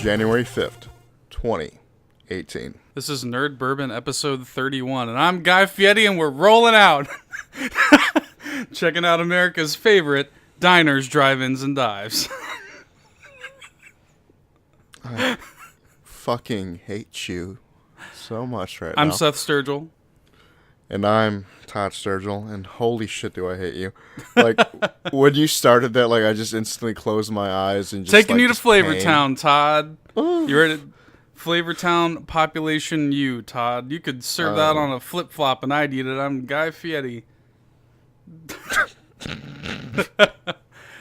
January 5th, 2018. This is Nerd Bourbon episode 31, and I'm Guy Fieri, and we're rolling out. Checking out America's favorite diners, drive-ins, and dives. I fucking hate you so much right now. I'm Seth Sturgill. And I'm Todd Sturgill, and holy shit do I hate you. Like, when you started that, like, I just instantly closed my eyes and just, Taking like, you to just Flavortown, pain. Todd. You're at Flavortown Population U, Todd. You could serve that on a flip-flop, and I'd eat it. I'm Guy Fieri.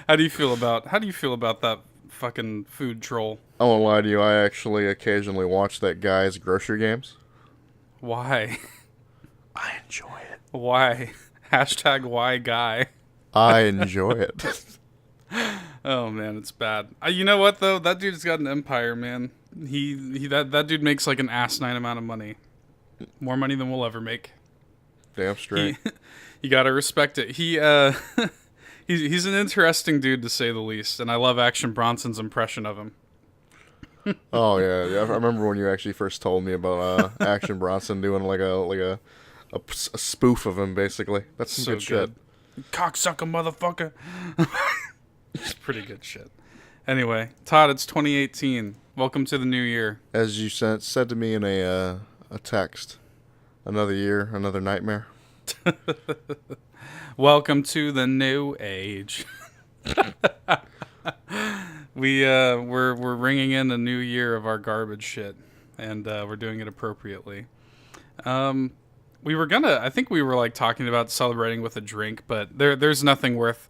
How do you feel about that fucking food troll? I won't lie to you, I actually occasionally watch that guy's grocery games. Why? I enjoy it. Why? Hashtag why guy. I enjoy it. Oh man, it's bad. You know what though? That dude's got an empire, man. That dude makes like an asinine amount of money. More money than we'll ever make. Damn straight. You gotta respect it. He's an interesting dude to say the least, and I love Action Bronson's impression of him. Oh yeah, I remember when you actually first told me about Action Bronson doing like a spoof of him, basically. That's some So good shit. Cocksucker motherfucker. It's pretty good shit. Anyway, Todd, it's 2018. Welcome to the new year. As you said to me in a text, another year, another nightmare. Welcome to the new age. We're ringing in a new year of our garbage shit, and we're doing it appropriately. I think we were like talking about celebrating with a drink, but there's nothing worth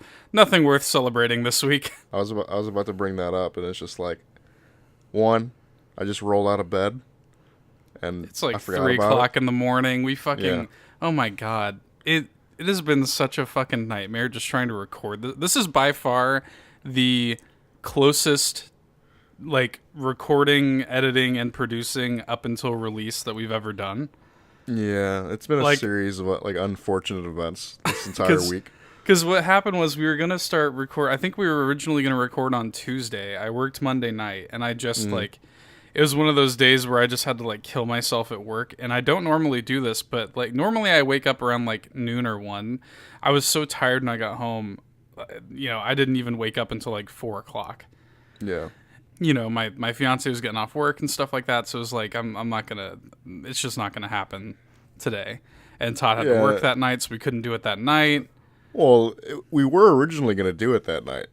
celebrating this week. I was about to bring that up, and it's just like, one, I just rolled out of bed, and It's like I forgot 3 about o'clock it. in the morning. We fucking Yeah. Oh my god, it has been such a fucking nightmare just trying to record. This is by far the closest like recording, editing, and producing up until release that we've ever done. Yeah, it's been a Like- series of unfortunate events this entire week. Because what happened was we were going to start record. I think we were originally going to record on Tuesday. I worked Monday night, and I just it was one of those days where I just had to like kill myself at work. And I don't normally do this, but like normally I wake up around like noon or 1. I was so tired when I got home. I didn't even wake up until like 4 o'clock. Yeah. My fiance was getting off work and stuff like that. So it was like, it's just not going to happen today. And Todd had to work that night, so we couldn't do it that night. Well, we were originally going to do it that night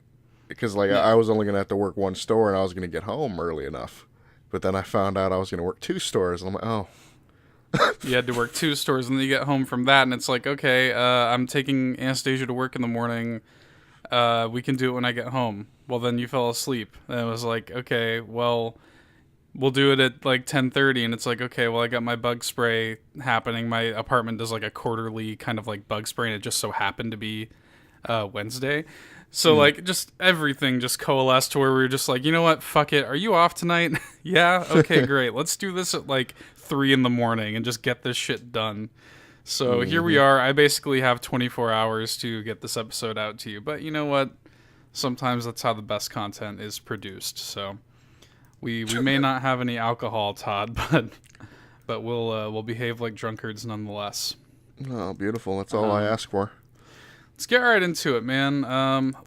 because I was only going to have to work one store and I was going to get home early enough. But then I found out I was going to work 2 stores and I'm like, oh. You had to work 2 stores and then you get home from that and it's like, okay, I'm taking Anastasia to work in the morning. We can do it when I get home. Well, then you fell asleep. And it was like, okay, well, we'll do it at like 10:30. And it's like, okay, well, I got my bug spray happening. My apartment does like a quarterly kind of like bug spray, and it just so happened to be Wednesday. So like just everything just coalesced to where we were just like, you know what? Fuck it. Are you off tonight? Yeah. Okay, great. Let's do this at like 3 a.m. and just get this shit done. So here we are. I basically have 24 hours to get this episode out to you. But you know what? Sometimes that's how the best content is produced. So we may not have any alcohol, Todd, but we'll behave like drunkards nonetheless. Oh, beautiful. That's all I ask for. Let's get right into it, man.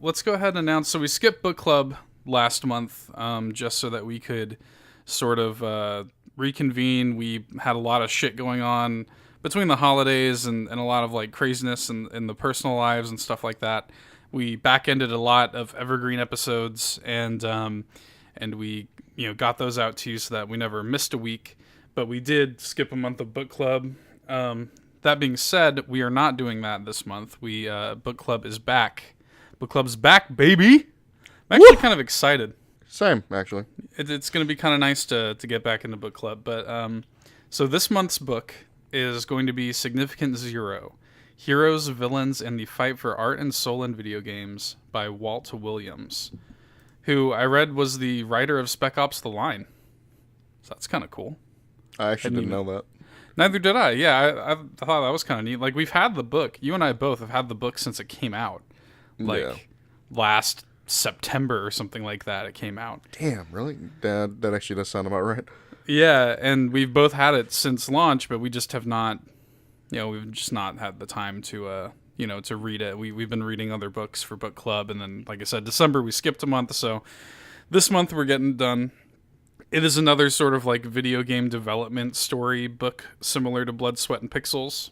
Let's go ahead and announce. So we skipped book club last month just so that we could sort of reconvene. We had a lot of shit going on between the holidays and a lot of like craziness in the personal lives and stuff like that. We back-ended a lot of evergreen episodes and we got those out to you so that we never missed a week. But we did skip a month of book club. That being said, we are not doing that this month. Book club is back. Book club's back, baby. I'm actually kind of excited. Same, actually. It's going to be kind of nice to get back into book club. But so this month's book is going to be Significant Zero: Heroes, Villains, and the Fight for Art and Soul in Video Games by Walt Williams, who I read was the writer of Spec Ops: The Line. So that's kind of cool. I actually didn't know that. Neither did I. Yeah, I thought that was kind of neat. Like, we've had the book. You and I both have had the book since it came out. Last September or something like that. It came out. Damn, really? That actually does sound about right. Yeah, and we've both had it since launch, but we just have not, we've just not had the time to, to read it. We've been reading other books for book club, and then, like I said, December we skipped a month, so this month we're getting done. It is another sort of like video game development story book, similar to Blood, Sweat, and Pixels.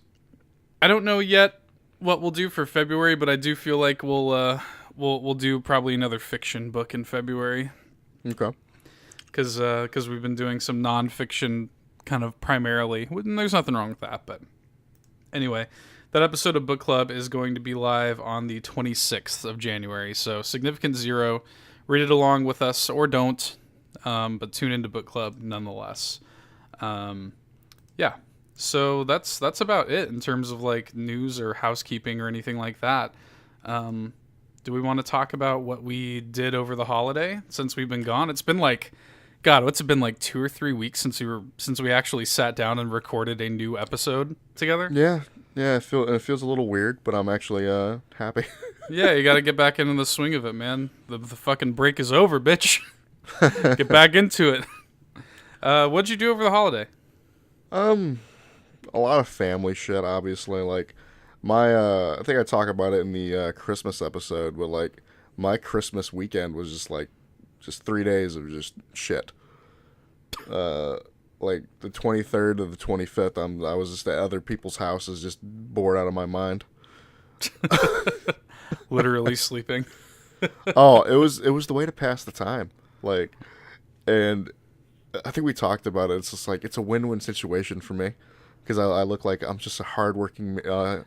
I don't know yet what we'll do for February, but I do feel like we'll do probably another fiction book in February. Okay. Because we've been doing some nonfiction kind of primarily. And there's nothing wrong with that, but anyway, that episode of Book Club is going to be live on the 26th of January. So Significant Zero, read it along with us or don't. But tune into Book Club nonetheless. Yeah. So that's about it in terms of like news or housekeeping or anything like that. Do we want to talk about what we did over the holiday since we've been gone? It's been like, God, what's it been like 2 or 3 weeks since we actually sat down and recorded a new episode together? Yeah. It feels a little weird, but I'm actually happy. Yeah, you got to get back into the swing of it, man. The fucking break is over, bitch. Get back into it. What'd you do over the holiday? A lot of family shit, obviously. Like, I think I talk about it in the Christmas episode, but, like, my Christmas weekend was just 3 days of just shit. Like, the 23rd to the 25th, I was just at other people's houses, just bored out of my mind. Literally sleeping. Oh, it was the way to pass the time. Like, and I think we talked about it. It's just like, it's a win-win situation for me. Because I look like I'm just a hardworking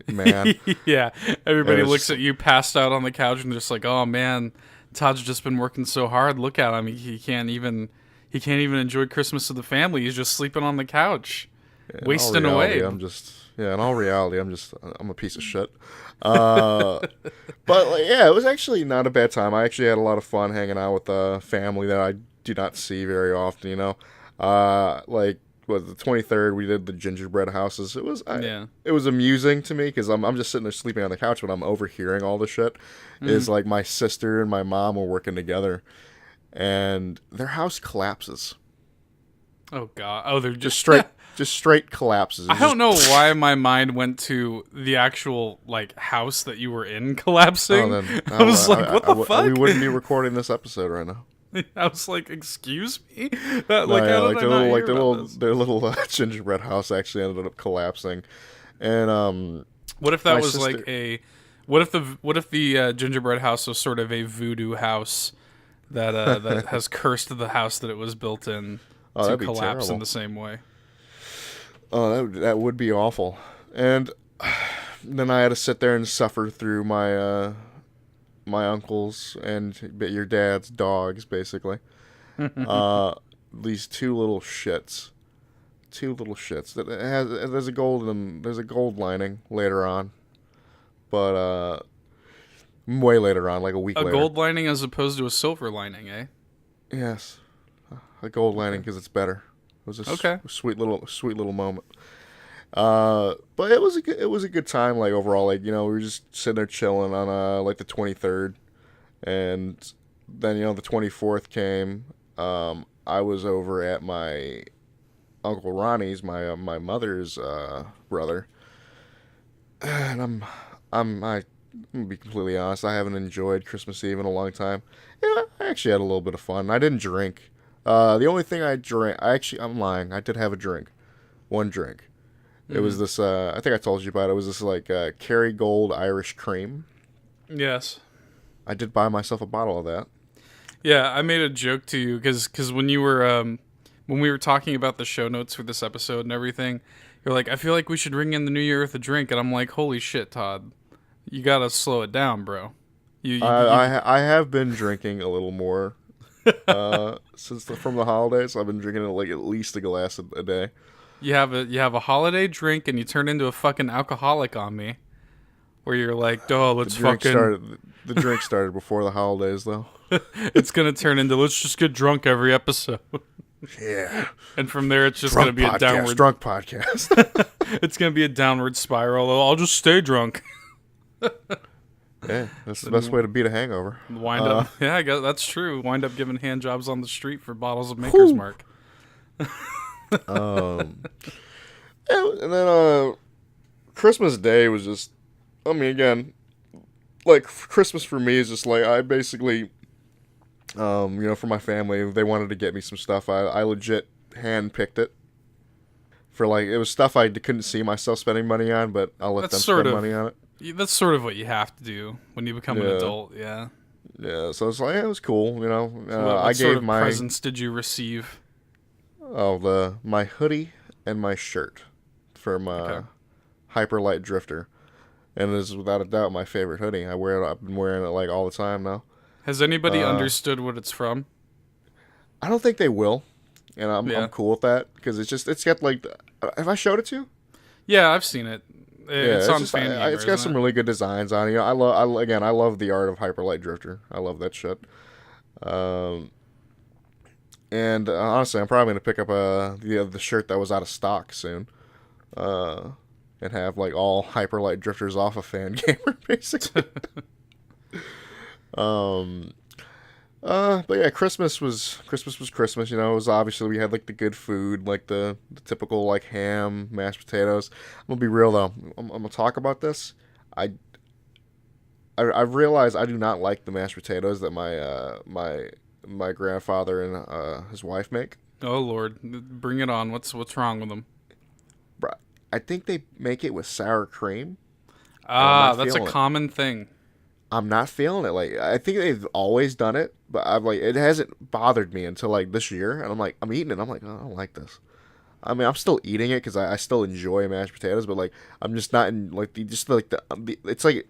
man. Yeah, everybody looks at you passed out on the couch and just like, oh man, Todd's just been working so hard. Look at him; he can't even enjoy Christmas with the family. He's just sleeping on the couch, wasting away. In all reality, I'm a piece of shit. But like, yeah, it was actually not a bad time. I actually had a lot of fun hanging out with family that I do not see very often. Like. Was the 23rd, we did the gingerbread houses. It was amusing to me because I'm just sitting there sleeping on the couch, but I'm overhearing all the shit. Is like my sister and my mom were working together, and their house collapses. Oh god! Oh, they're just straight collapses. I don't know why my mind went to the actual like house that you were in collapsing. I was like, what the fuck? We wouldn't be recording this episode right now. I was like, "Excuse me." Their little gingerbread house actually ended up collapsing, and what if that was sister... like what if the gingerbread house was sort of a voodoo house that that has cursed the house that it was built in to collapse in the same way? Oh, that would be awful. And then I had to sit there and suffer through my uncles and your dad's dogs, basically. These two little shits. There's a gold lining later on, but way later on, like a week later. A gold lining as opposed to a silver lining, eh? Yes, a gold lining because it's better. It was a sweet little moment. But it was a good time. Like overall, like we were just sitting there chilling on like the 23rd, and then the 24th came. I was over at my Uncle Ronnie's, my mother's brother, and I'm gonna be completely honest. I haven't enjoyed Christmas Eve in a long time. Yeah, I actually had a little bit of fun. I didn't drink. The only thing I drank, I'm lying. I did have a drink, one drink. It was this, I think I told you about it. It was this, like, Kerrygold Irish cream. Yes. I did buy myself a bottle of that. Yeah, I made a joke to you, because when you were, when we were talking about the show notes for this episode and everything, you're like, I feel like we should ring in the new year with a drink. And I'm like, holy shit, Todd. You gotta slow it down, bro. I have been drinking a little more from the holidays. I've been drinking like at least a glass a day. You have a holiday drink and you turn into a fucking alcoholic on me, where you're like, oh, let's fucking. The drink started before the holidays, though. It's gonna turn into let's just get drunk every episode. Yeah. And from there, it's just gonna be a downward drunk podcast. It's gonna be a downward spiral. I'll just stay drunk. Yeah, that's the best way to beat a hangover. Wind up. Yeah, I guess that's true. Wind up giving hand jobs on the street for bottles of Maker's Whew. Mark. And then Christmas Day was just, I mean, again, like Christmas for me is just like I basically, for my family, they wanted to get me some stuff. I legit hand-picked it. For like, it was stuff I couldn't see myself spending money on, but I'll let them spend money on it. That's sort of what you have to do when you become an adult, yeah. Yeah, so it's like, it was cool, So what I sort gave of my presents did you receive? my hoodie and my shirt for my Hyperlight Drifter, and it is without a doubt my favorite hoodie. I've been wearing it like all the time now. Has anybody understood what it's from? I don't think they will, and I'm cool with that because it's got like. Have I showed it to you? Yeah, I've seen it. It's on Fangamer, it's got some really good designs on it. I love the art of Hyperlight Drifter. I love that shit. And honestly, I'm probably gonna pick up the shirt that was out of stock soon, and have like all Hyperlight Drifters off of Fangamer basically. But yeah, Christmas was Christmas. It was obviously we had like the good food, like the typical like ham, mashed potatoes. I'm gonna be real though. I'm gonna talk about this. I've realized I do not like the mashed potatoes that my grandfather and his wife make. Oh Lord, bring it on. What's wrong with them? Bruh, I think they make it with sour cream. That's a common thing. I'm not feeling it. Like, I think they've always done it, but it hasn't bothered me until like this year. And I'm eating it. I'm like, oh, I don't like this. I mean, I'm still eating it because I still enjoy mashed potatoes, but like, I'm just not in like it's like,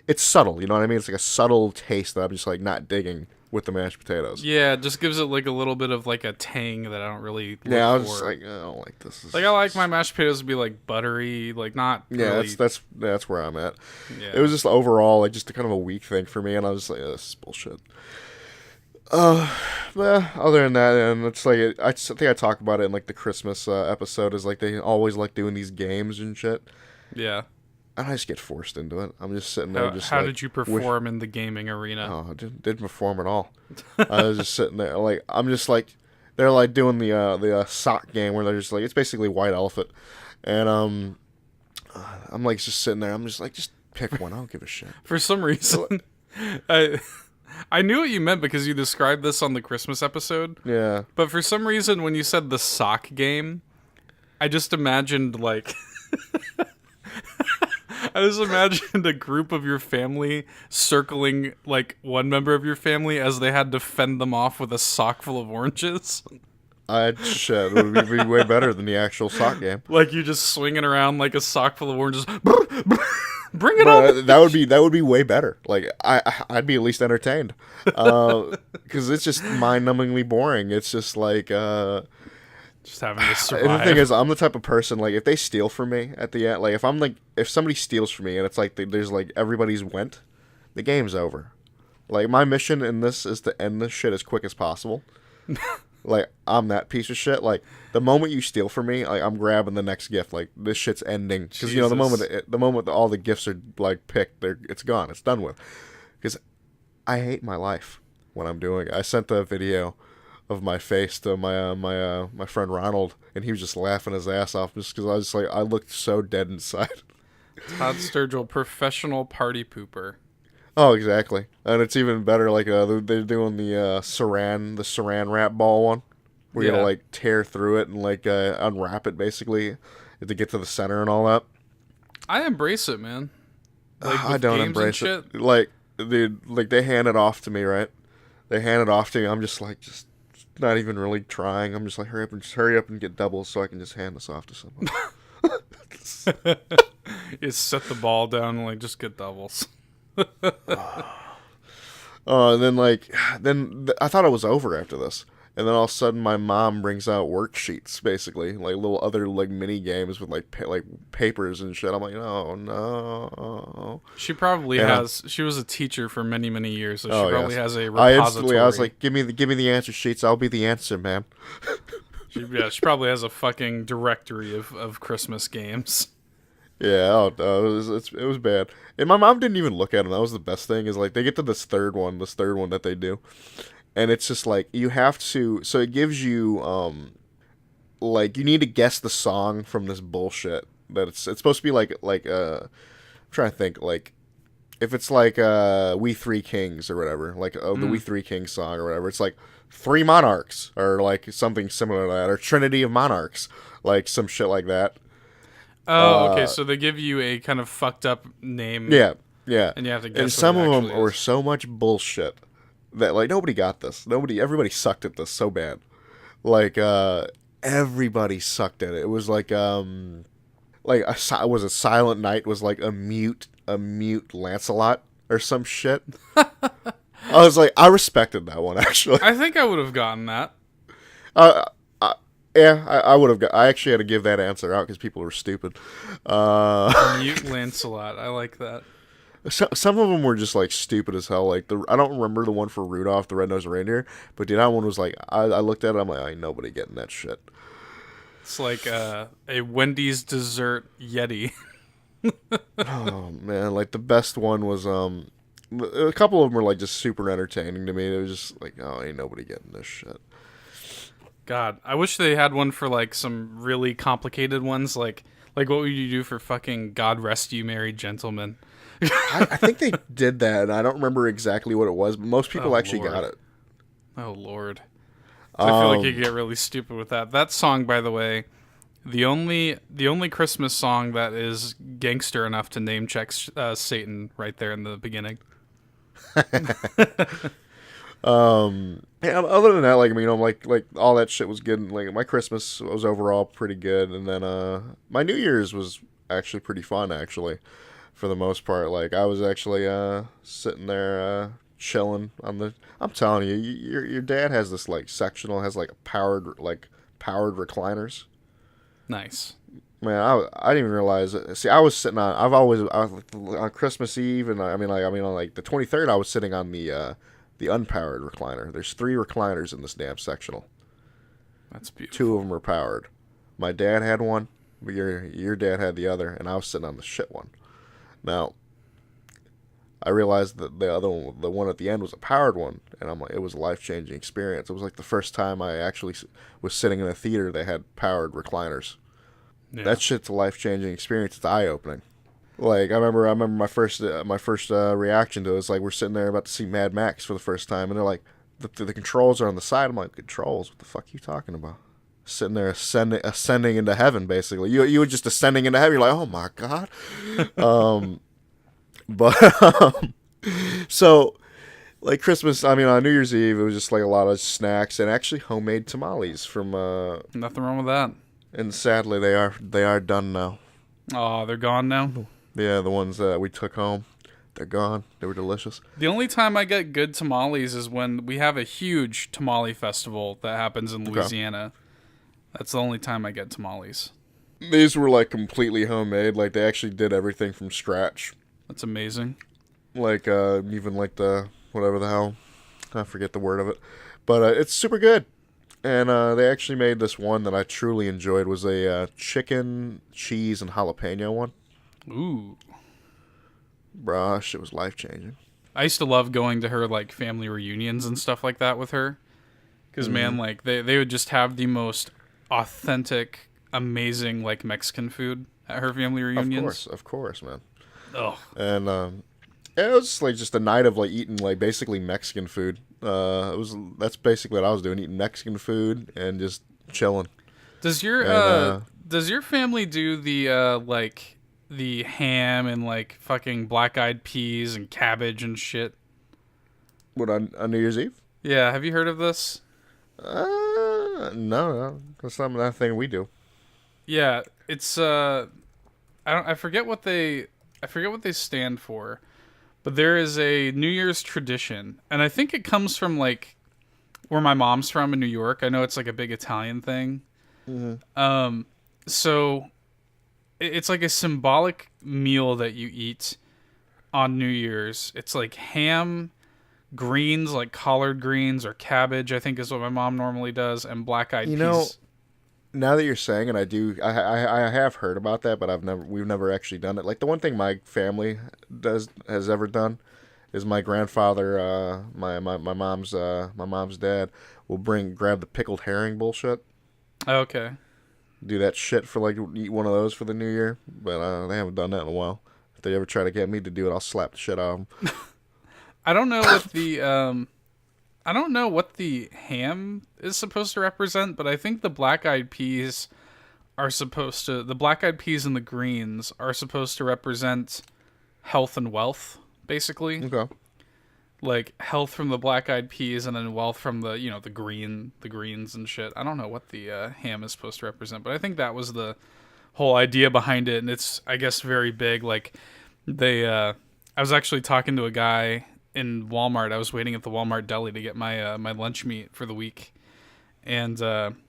it's subtle. You know what I mean? It's like a subtle taste that I'm just like not digging with the mashed potatoes. Yeah, it just gives it like a little bit of like a tang that I don't really look I was for. just like, I don't like this. Like I like my mashed potatoes to be like buttery, like not. Yeah, really... that's where I'm at. Yeah. It was just overall like just a kind of a weak thing for me, and I was just like, this is bullshit. But other than that, and it's like I think I talk about it in like the Christmas episode. Is like they always like doing these games and shit. Yeah. And I just get forced into it. I'm just sitting there. How did you perform in the gaming arena? Oh, I didn't perform at all. I was just sitting there, like I'm just like they're like doing the sock game where they're just like it's basically White Elephant, and I'm like just sitting there. I'm just like just pick one. I don't give a shit. For some reason, I knew what you meant because you described this on the Christmas episode. Yeah. But for some reason, when you said the sock game, I just imagined like. I just imagined a group of your family circling, like, one member of your family as they had to fend them off with a sock full of oranges. Shit, it would be way better than the actual sock game. Like, you just swinging around like a sock full of oranges. Bring it on! That would be way better. Like, I'd be at least entertained. Because it's just mind-numbingly boring. It's just like... just having to survive. And the thing is, I'm the type of person, like, if they steal from me at the end, like, if somebody steals from me and it's like, there's like, everybody's went, the game's over. Like, my mission in this is to end this shit as quick as possible. Like, I'm that piece of shit. Like, the moment you steal from me, like, I'm grabbing the next gift. Like, this shit's ending. Because, the moment that all the gifts are, like, picked, it's gone. It's done with. Because I hate my life when I'm doing it. I sent a video of my face to my friend Ronald, and he was just laughing his ass off just because I was just like, I looked so dead inside. Todd Sturgill, professional party pooper. Oh, exactly. And it's even better, like, they're doing the saran wrap ball one, where you gotta, like, tear through it and, like, unwrap it, basically, to get to the center and all that. I embrace it, man. Like, I don't embrace it. Like, dude, like, they hand it off to me, right? They hand it off to me, I'm just like, not even really trying. I'm just like, hurry up and get doubles so I can just hand this off to someone. You set the ball down and, like, just get doubles. And then I thought it was over after this. And then all of a sudden my mom brings out worksheets, basically, like little other like mini games with like papers and shit. I'm like, oh no. She probably has. She was a teacher for many, many years, so she probably has a repository. I was like, give me the answer sheets. I'll be the answer, man. She probably has a fucking directory of Christmas games. Yeah, it was bad. And my mom didn't even look at them. That was the best thing. Is like they get to this third one that they do, and it's just like you have to. So it gives you like you need to guess the song from this bullshit that it's supposed to be I'm trying to think like if it's like We Three Kings or whatever, like the We Three Kings song or whatever. It's like Three Monarchs or like something similar to that, or Trinity of Monarchs, like some shit like that. Oh, okay. So they give you a kind of fucked up name. Yeah, yeah. And you have to guess. And some of them were so much bullshit that like nobody got this. Everybody sucked at this so bad. Like everybody sucked at it. It was like was a Silent Night was like a mute Lancelot or some shit. I was like, I respected that one actually. I think I would have gotten that. Yeah, I would have got. I actually had to give that answer out because people were stupid. Mute Lancelot. I like that. Some of them were just like stupid as hell. Like I don't remember the one for Rudolph the Red-Nosed Reindeer, but that one was like I looked at it. I'm like, ain't nobody getting that shit. It's like a Wendy's dessert Yeti. Oh man, like the best one was a couple of them were like just super entertaining to me. It was just like, oh, ain't nobody getting this shit. God, I wish they had one for like some really complicated ones. Like what would you do for fucking God Rest You Merry Gentlemen? I think they did that, and I don't remember exactly what it was, but most people actually got it. Oh Lord, I feel like you could get really stupid with that. That song, by the way, the only Christmas song that is gangster enough to name check Satan right there in the beginning. Yeah, other than that, like, I mean, like all that shit was good. And, like, my Christmas was overall pretty good, and then my New Year's was actually pretty fun, actually, for the most part. Like, I was actually sitting there chilling on the. I'm telling you, your dad has this like sectional, has like powered recliners. Nice. Man, I didn't even realize. See, I was sitting on. On Christmas Eve, and on like the 23rd, I was sitting on the unpowered recliner. There's 3 recliners in this damn sectional. That's beautiful. 2 of them are powered. My dad had one, but your dad had the other, and I was sitting on the shit one. Now, I realized that the other one, the one at the end, was a powered one, and I'm like, it was a life-changing experience. It was like the first time I actually was sitting in a theater that had powered recliners. Yeah. That shit's a life-changing experience. It's eye-opening. Like I remember my first reaction to it was like we're sitting there about to see Mad Max for the first time, and they're like, the controls are on the side. I'm like, controls? What the fuck are you talking about? Sitting there ascending into heaven, basically. You were just ascending into heaven. You're like, oh my god. So like Christmas, I mean on New Year's Eve, it was just like a lot of snacks and actually homemade tamales from. Nothing wrong with that. And sadly, they are done now. Oh, they're gone now? Yeah, the ones that we took home, they're gone. They were delicious. The only time I get good tamales is when we have a huge tamale festival that happens in Louisiana. Okay. That's the only time I get tamales. These were like completely homemade. Like they actually did everything from scratch. That's amazing. Like even like the whatever the hell, I forget the word of it, but it's super good. And they actually made this one that I truly enjoyed. Was a chicken, cheese, and jalapeno one. Ooh. Bruh, shit was life-changing. I used to love going to her, like, family reunions and stuff like that with her. Because, man, like, they would just have the most authentic, amazing, like, Mexican food at her family reunions. Of course, man. Oh. And it was, like, just a night of, like, eating, like, basically Mexican food. That's basically what I was doing, eating Mexican food and just chilling. Does your family do the like the ham and like fucking black-eyed peas and cabbage and shit? What on New Year's Eve? Yeah, have you heard of this? No, that's not that thing we do. Yeah, it's I forget what they stand for. But there is a New Year's tradition, and I think it comes from, like, where my mom's from in New York. I know it's, like, a big Italian thing. Mm-hmm. So it's, like, a symbolic meal that you eat on New Year's. It's, like, ham, greens, like collard greens or cabbage, I think is what my mom normally does, and black-eyed peas. Now that you're saying it, I have heard about that, but we've never actually done it. Like the one thing my family has ever done is my grandfather, my mom's dad will grab the pickled herring bullshit. Okay. Do that shit for like eat one of those for the new year, but they haven't done that in a while. If they ever try to get me to do it, I'll slap the shit out of them. I don't know what the I don't know what the ham is supposed to represent, but I think the black-eyed peas the black-eyed peas and the greens are supposed to represent health and wealth, basically. Okay. Like health from the black-eyed peas and then wealth from the, the greens and shit. I don't know what the ham is supposed to represent, but I think that was the whole idea behind it, and it's, I guess, very big. Like I was actually talking to a guy in Walmart. I was waiting at the Walmart deli to get my my lunch meat for the week, and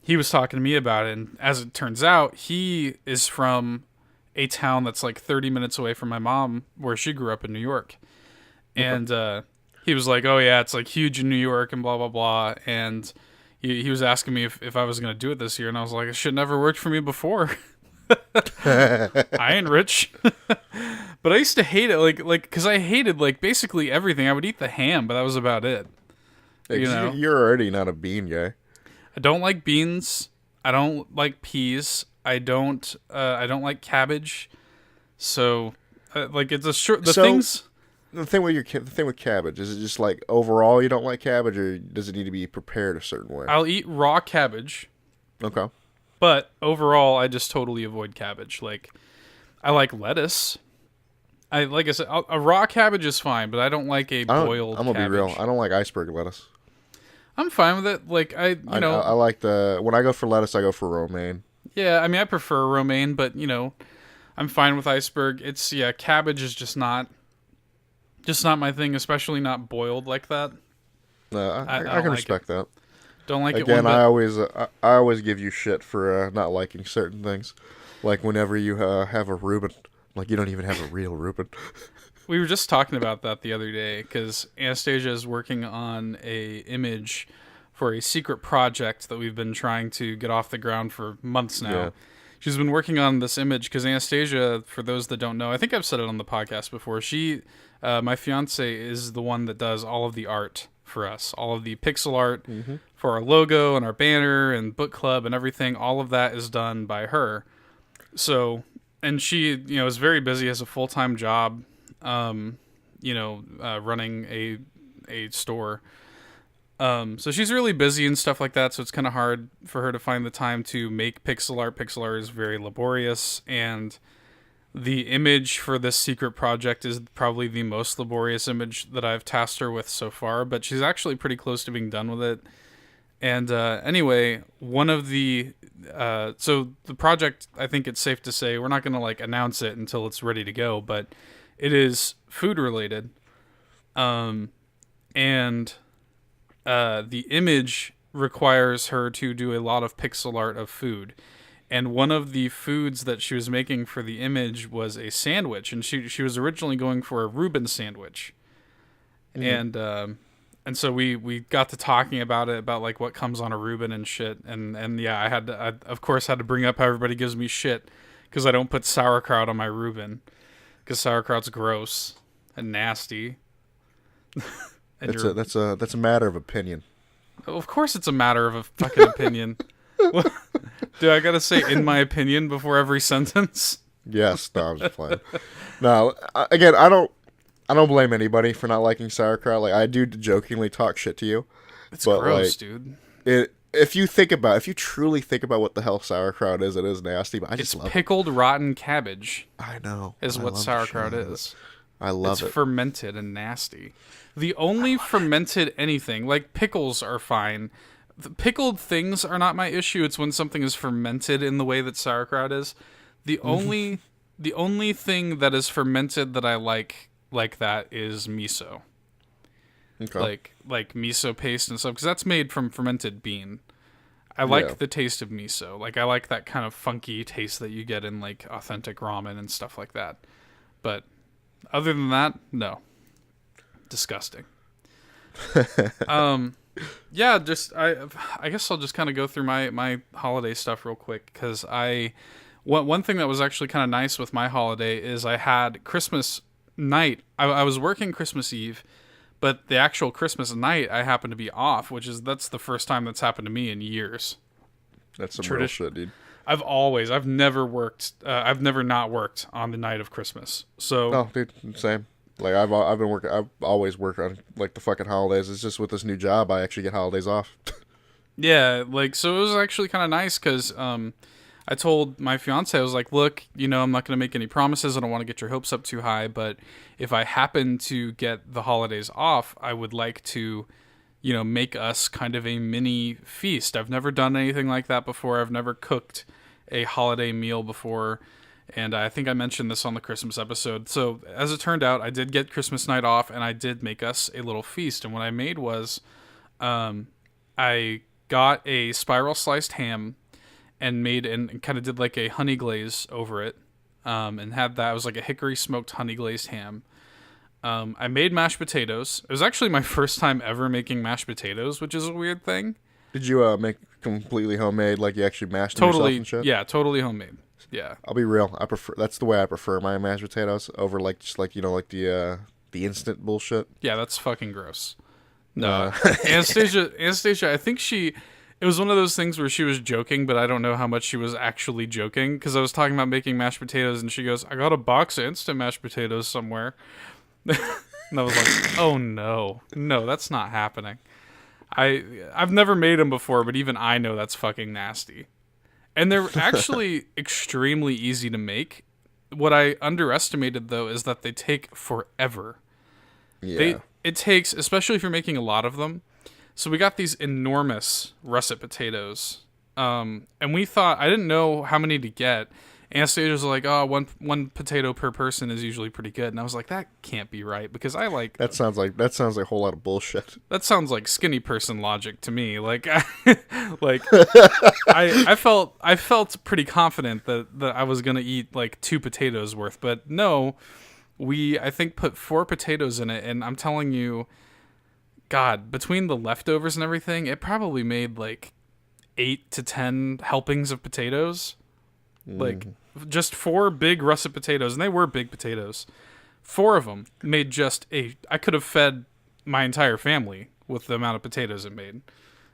he was talking to me about it. And as it turns out, he is from a town that's like 30 minutes away from my mom, where she grew up in New York. And he was like, "Oh yeah, it's like huge in New York and blah blah blah." And he was asking me if I was gonna do it this year, and I was like, "It should never worked for me before." I ain't rich. But I used to hate it, like, because I hated, like, basically everything. I would eat the ham, but that was about it. You're already not a bean guy. I don't like beans. I don't like peas. I don't like cabbage. So, like, it's things. The thing with cabbage, is it just like overall you don't like cabbage, or does it need to be prepared a certain way? I'll eat raw cabbage. Okay. But overall, I just totally avoid cabbage. Like, I like lettuce. Like I said, a raw cabbage is fine, but I don't like a boiled cabbage. I'm gonna be real. I don't like iceberg lettuce. I'm fine with it. Like, I like when I go for lettuce, I go for romaine. Yeah, I mean, I prefer romaine, but, I'm fine with iceberg. Cabbage is just not my thing, especially not boiled like that. I can respect that. Don't like it. Again, I always give you shit for not liking certain things. Like whenever you have a Reuben, like you don't even have a real Reuben. We were just talking about that the other day because Anastasia is working on a image for a secret project that we've been trying to get off the ground for months now. Yeah. She's been working on this image because Anastasia, for those that don't know, I think I've said it on the podcast before. She, my fiance, is the one that does all of the art for us, all of the pixel art for our logo and our banner and book club and everything. All of that is done by her. So, and she, is very busy, has a full-time job, running a store. So she's really busy and stuff like that, so it's kind of hard for her to find the time to make pixel art. Pixel art is very laborious, and the image for this secret project is probably the most laborious image that I've tasked her with so far, but she's actually pretty close to being done with it. And anyway, one of the... so the project, I think it's safe to say, we're not going to announce it until it's ready to go, but it is food related. And... the image requires her to do a lot of pixel art of food. And one of the foods that she was making for the image was a sandwich. And she was originally going for a Reuben sandwich. Mm-hmm. And so we got to talking about it, about what comes on a Reuben and shit. And yeah, I of course had to bring up how everybody gives me shit because I don't put sauerkraut on my Reuben. Because sauerkraut's gross and nasty. That's a matter of opinion. Of course it's a matter of a fucking opinion. Do I gotta say in my opinion before every sentence? Yes, no, I'm just playing. No, again, I don't blame anybody for not liking sauerkraut. I do jokingly talk shit to you. It's gross, dude. If you truly think about what the hell sauerkraut is, it is nasty, but I just love it. It's pickled rotten cabbage. I know. Is what sauerkraut is. I love it. It's fermented and nasty. The only fermented anything, pickles are fine. The pickled things are not my issue. It's when something is fermented in the way that sauerkraut is. The only thing that is fermented that I like that is miso. Okay. Like miso paste and stuff, because that's made from fermented bean. I like the taste of miso. I like that kind of funky taste that you get in authentic ramen and stuff like that. But other than that, no. Disgusting. Yeah, just I guess I'll just kind of go through my holiday stuff real quick because one thing that was actually kind of nice with my holiday is I had Christmas night. I was working Christmas Eve, but the actual Christmas night I happened to be off, that's the first time that's happened to me in years. That's some real shit, dude. I've never worked. I've never not worked on the night of Christmas. So no, dude, same. Like I've been working. I've always worked on like the fucking holidays. It's just with this new job, I actually get holidays off. yeah, like so it was actually kind of nice because I told my fiance, I was like, look, I'm not going to make any promises. I don't want to get your hopes up too high, but if I happen to get the holidays off, I would like to, make us kind of a mini feast. I've never done anything like that before. I've never cooked a holiday meal before. And I think I mentioned this on the Christmas episode. So as it turned out, I did get Christmas night off and I did make us a little feast. And what I made was I got a spiral sliced ham and kind of did like a honey glaze over it, and had that. It was like a hickory smoked honey glazed ham. I made mashed potatoes. It was actually my first time ever making mashed potatoes, which is a weird thing. Did you make completely homemade, like you actually mashed them yourself and shit? Yeah, totally homemade. Yeah, I'll be real. That's the way I prefer my mashed potatoes over like just like like the instant bullshit. Yeah, that's fucking gross. No, Anastasia. I think it was one of those things where she was joking, but I don't know how much she was actually joking because I was talking about making mashed potatoes and she goes, I got a box of instant mashed potatoes somewhere. And I was like, oh no, that's not happening. I've never made them before, but even I know that's fucking nasty. And they're actually extremely easy to make. What I underestimated though is that they take forever. Yeah. It takes, especially if you're making a lot of them. So we got these enormous russet potatoes, and we thought, I didn't know how many to get. Anastasia was like, oh, one potato per person is usually pretty good. And I was like, that can't be right because I like... That sounds like a whole lot of bullshit. That sounds like skinny person logic to me. Like, I felt pretty confident that I was going to eat like 2 potatoes worth. But no, I think put 4 potatoes in it. And I'm telling you, God, between the leftovers and everything, it probably made like 8 to 10 helpings of potatoes. Like, just 4 big russet potatoes, and they were big potatoes. 4 of them made I could have fed my entire family with the amount of potatoes it made.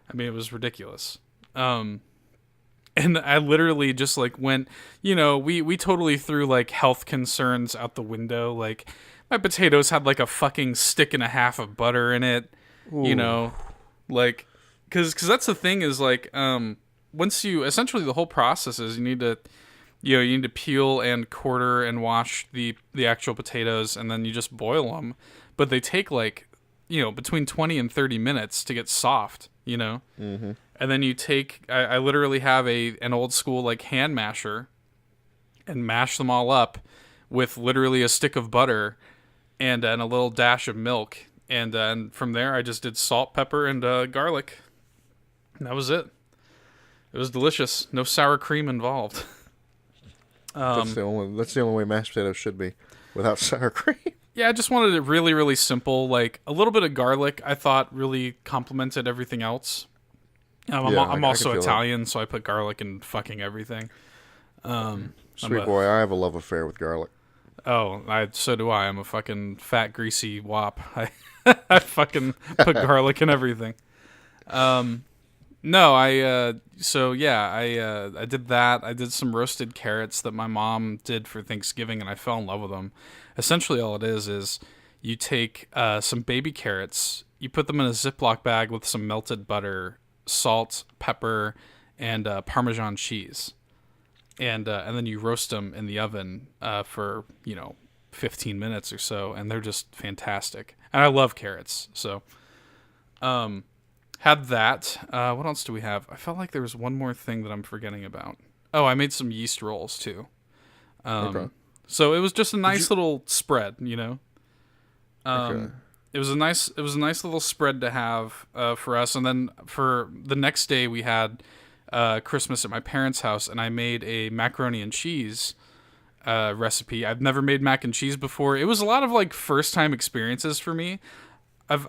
I mean, it was ridiculous. And I literally just, like, went, we totally threw, like, health concerns out the window. Like, my potatoes had, like, a fucking stick and a half of butter in it, Ooh. Like, because that's the thing is, like, once essentially the whole process is you need to peel and quarter and wash the actual potatoes, and then you just boil them. But they take like, between 20 and 30 minutes to get soft, Mm-hmm. And then you take, I literally have an old school like hand masher and mash them all up with literally a stick of butter and a little dash of milk. And from there I just did salt, pepper, and garlic. And that was it. It was delicious. No sour cream involved. That's the only way mashed potatoes should be, without sour cream. Yeah, I just wanted it really, really simple. Like a little bit of garlic, I thought really complemented everything else. I'm also Italian, so I put garlic in fucking everything. Sweet boy, I have a love affair with garlic. Oh, so do I. I'm a fucking fat, greasy wop. I fucking put garlic in everything. No, I did that. I did some roasted carrots that my mom did for Thanksgiving, and I fell in love with them. Essentially, all it is you take some baby carrots, you put them in a Ziploc bag with some melted butter, salt, pepper, and Parmesan cheese, and then you roast them in the oven for 15 minutes or so, and they're just fantastic. And I love carrots, so had that. What else do we have? I felt like there was one more thing that I'm forgetting about. Oh, I made some yeast rolls too. Okay. So it was just a nice little spread, Okay. It was a nice little spread to have for us. And then for the next day, we had Christmas at my parents' house, and I made a macaroni and cheese recipe. I've never made mac and cheese before. It was a lot of like first time experiences for me.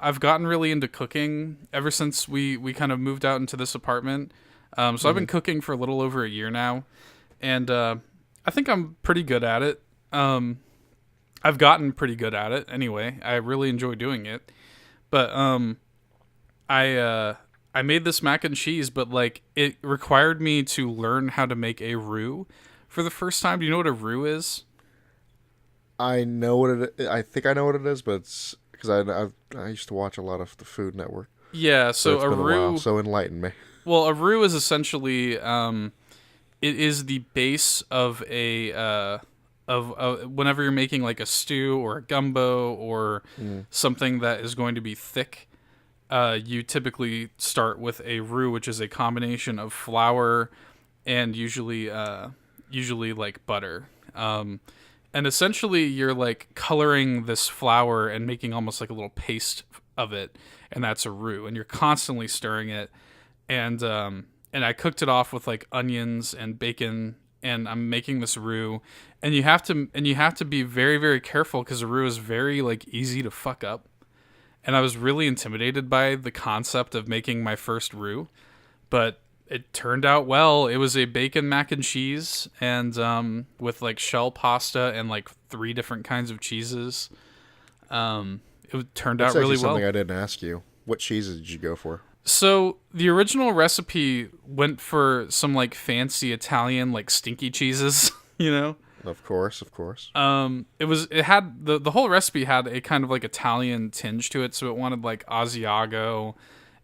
I've gotten really into cooking ever since we kind of moved out into this apartment. So I've been cooking for a little over a year now, and I think I'm pretty good at it. I've gotten pretty good at it anyway. I really enjoy doing it. But I made this mac and cheese, but like it required me to learn how to make a roux for the first time. Do you know what a roux is? I know what it is. I think I know what it is, but it's because I used to watch a lot of the Food Network. Yeah, so it's a been roux. A while, so enlighten me. Well, a roux is essentially it is the base of a whenever you're making like a stew or a gumbo or something that is going to be thick. You typically start with a roux, which is a combination of flour and usually like butter. And essentially you're like coloring this flour and making almost like a little paste of it, and that's a roux. And you're constantly stirring it. And I cooked it off with like onions and bacon, and I'm making this roux. And you have to be very, very careful because a roux is very like easy to fuck up. And I was really intimidated by the concept of making my first roux, but it turned out well. It was a bacon mac and cheese, and with like shell pasta and like 3 different kinds of cheeses. It turned out really well. Something I didn't ask you. What cheeses did you go for? So the original recipe went for some like fancy Italian like stinky cheeses, you know. Of course. It had the whole recipe had a kind of like Italian tinge to it, so it wanted like Asiago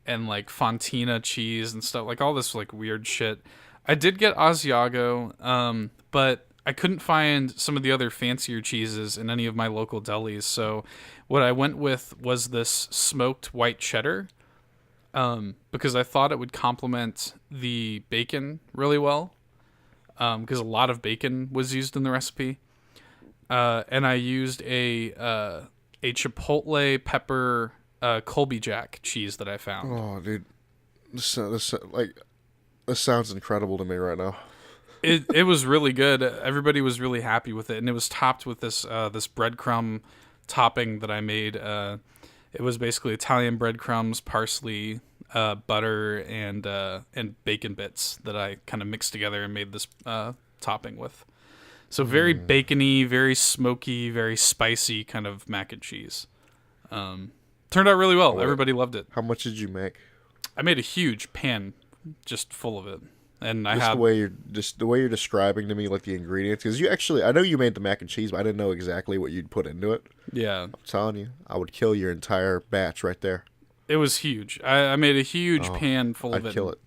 and like Fontina cheese and stuff, like all this like weird shit. I did get Asiago, but I couldn't find some of the other fancier cheeses in any of my local delis. So what I went with was this smoked white cheddar, because I thought it would complement the bacon really well. Because a lot of bacon was used in the recipe, and I used a chipotle pepper Colby Jack cheese that I found. Oh, dude, this sounds incredible to me right now. It was really good. Everybody was really happy with it, and it was topped with this breadcrumb topping that I made. It was basically Italian breadcrumbs, parsley, butter, and bacon bits that I kind of mixed together and made this topping with. So very bacony, very smoky, very spicy kind of mac and cheese. Turned out really well. Everybody loved it. How much did you make? I made a huge pan just full of it. And the way you're describing to me like the ingredients, because I know you made the mac and cheese, but I didn't know exactly what you'd put into it. Yeah, I'm telling you, I would kill your entire batch right there. It was huge. I made a huge pan full of it. I'd kill it.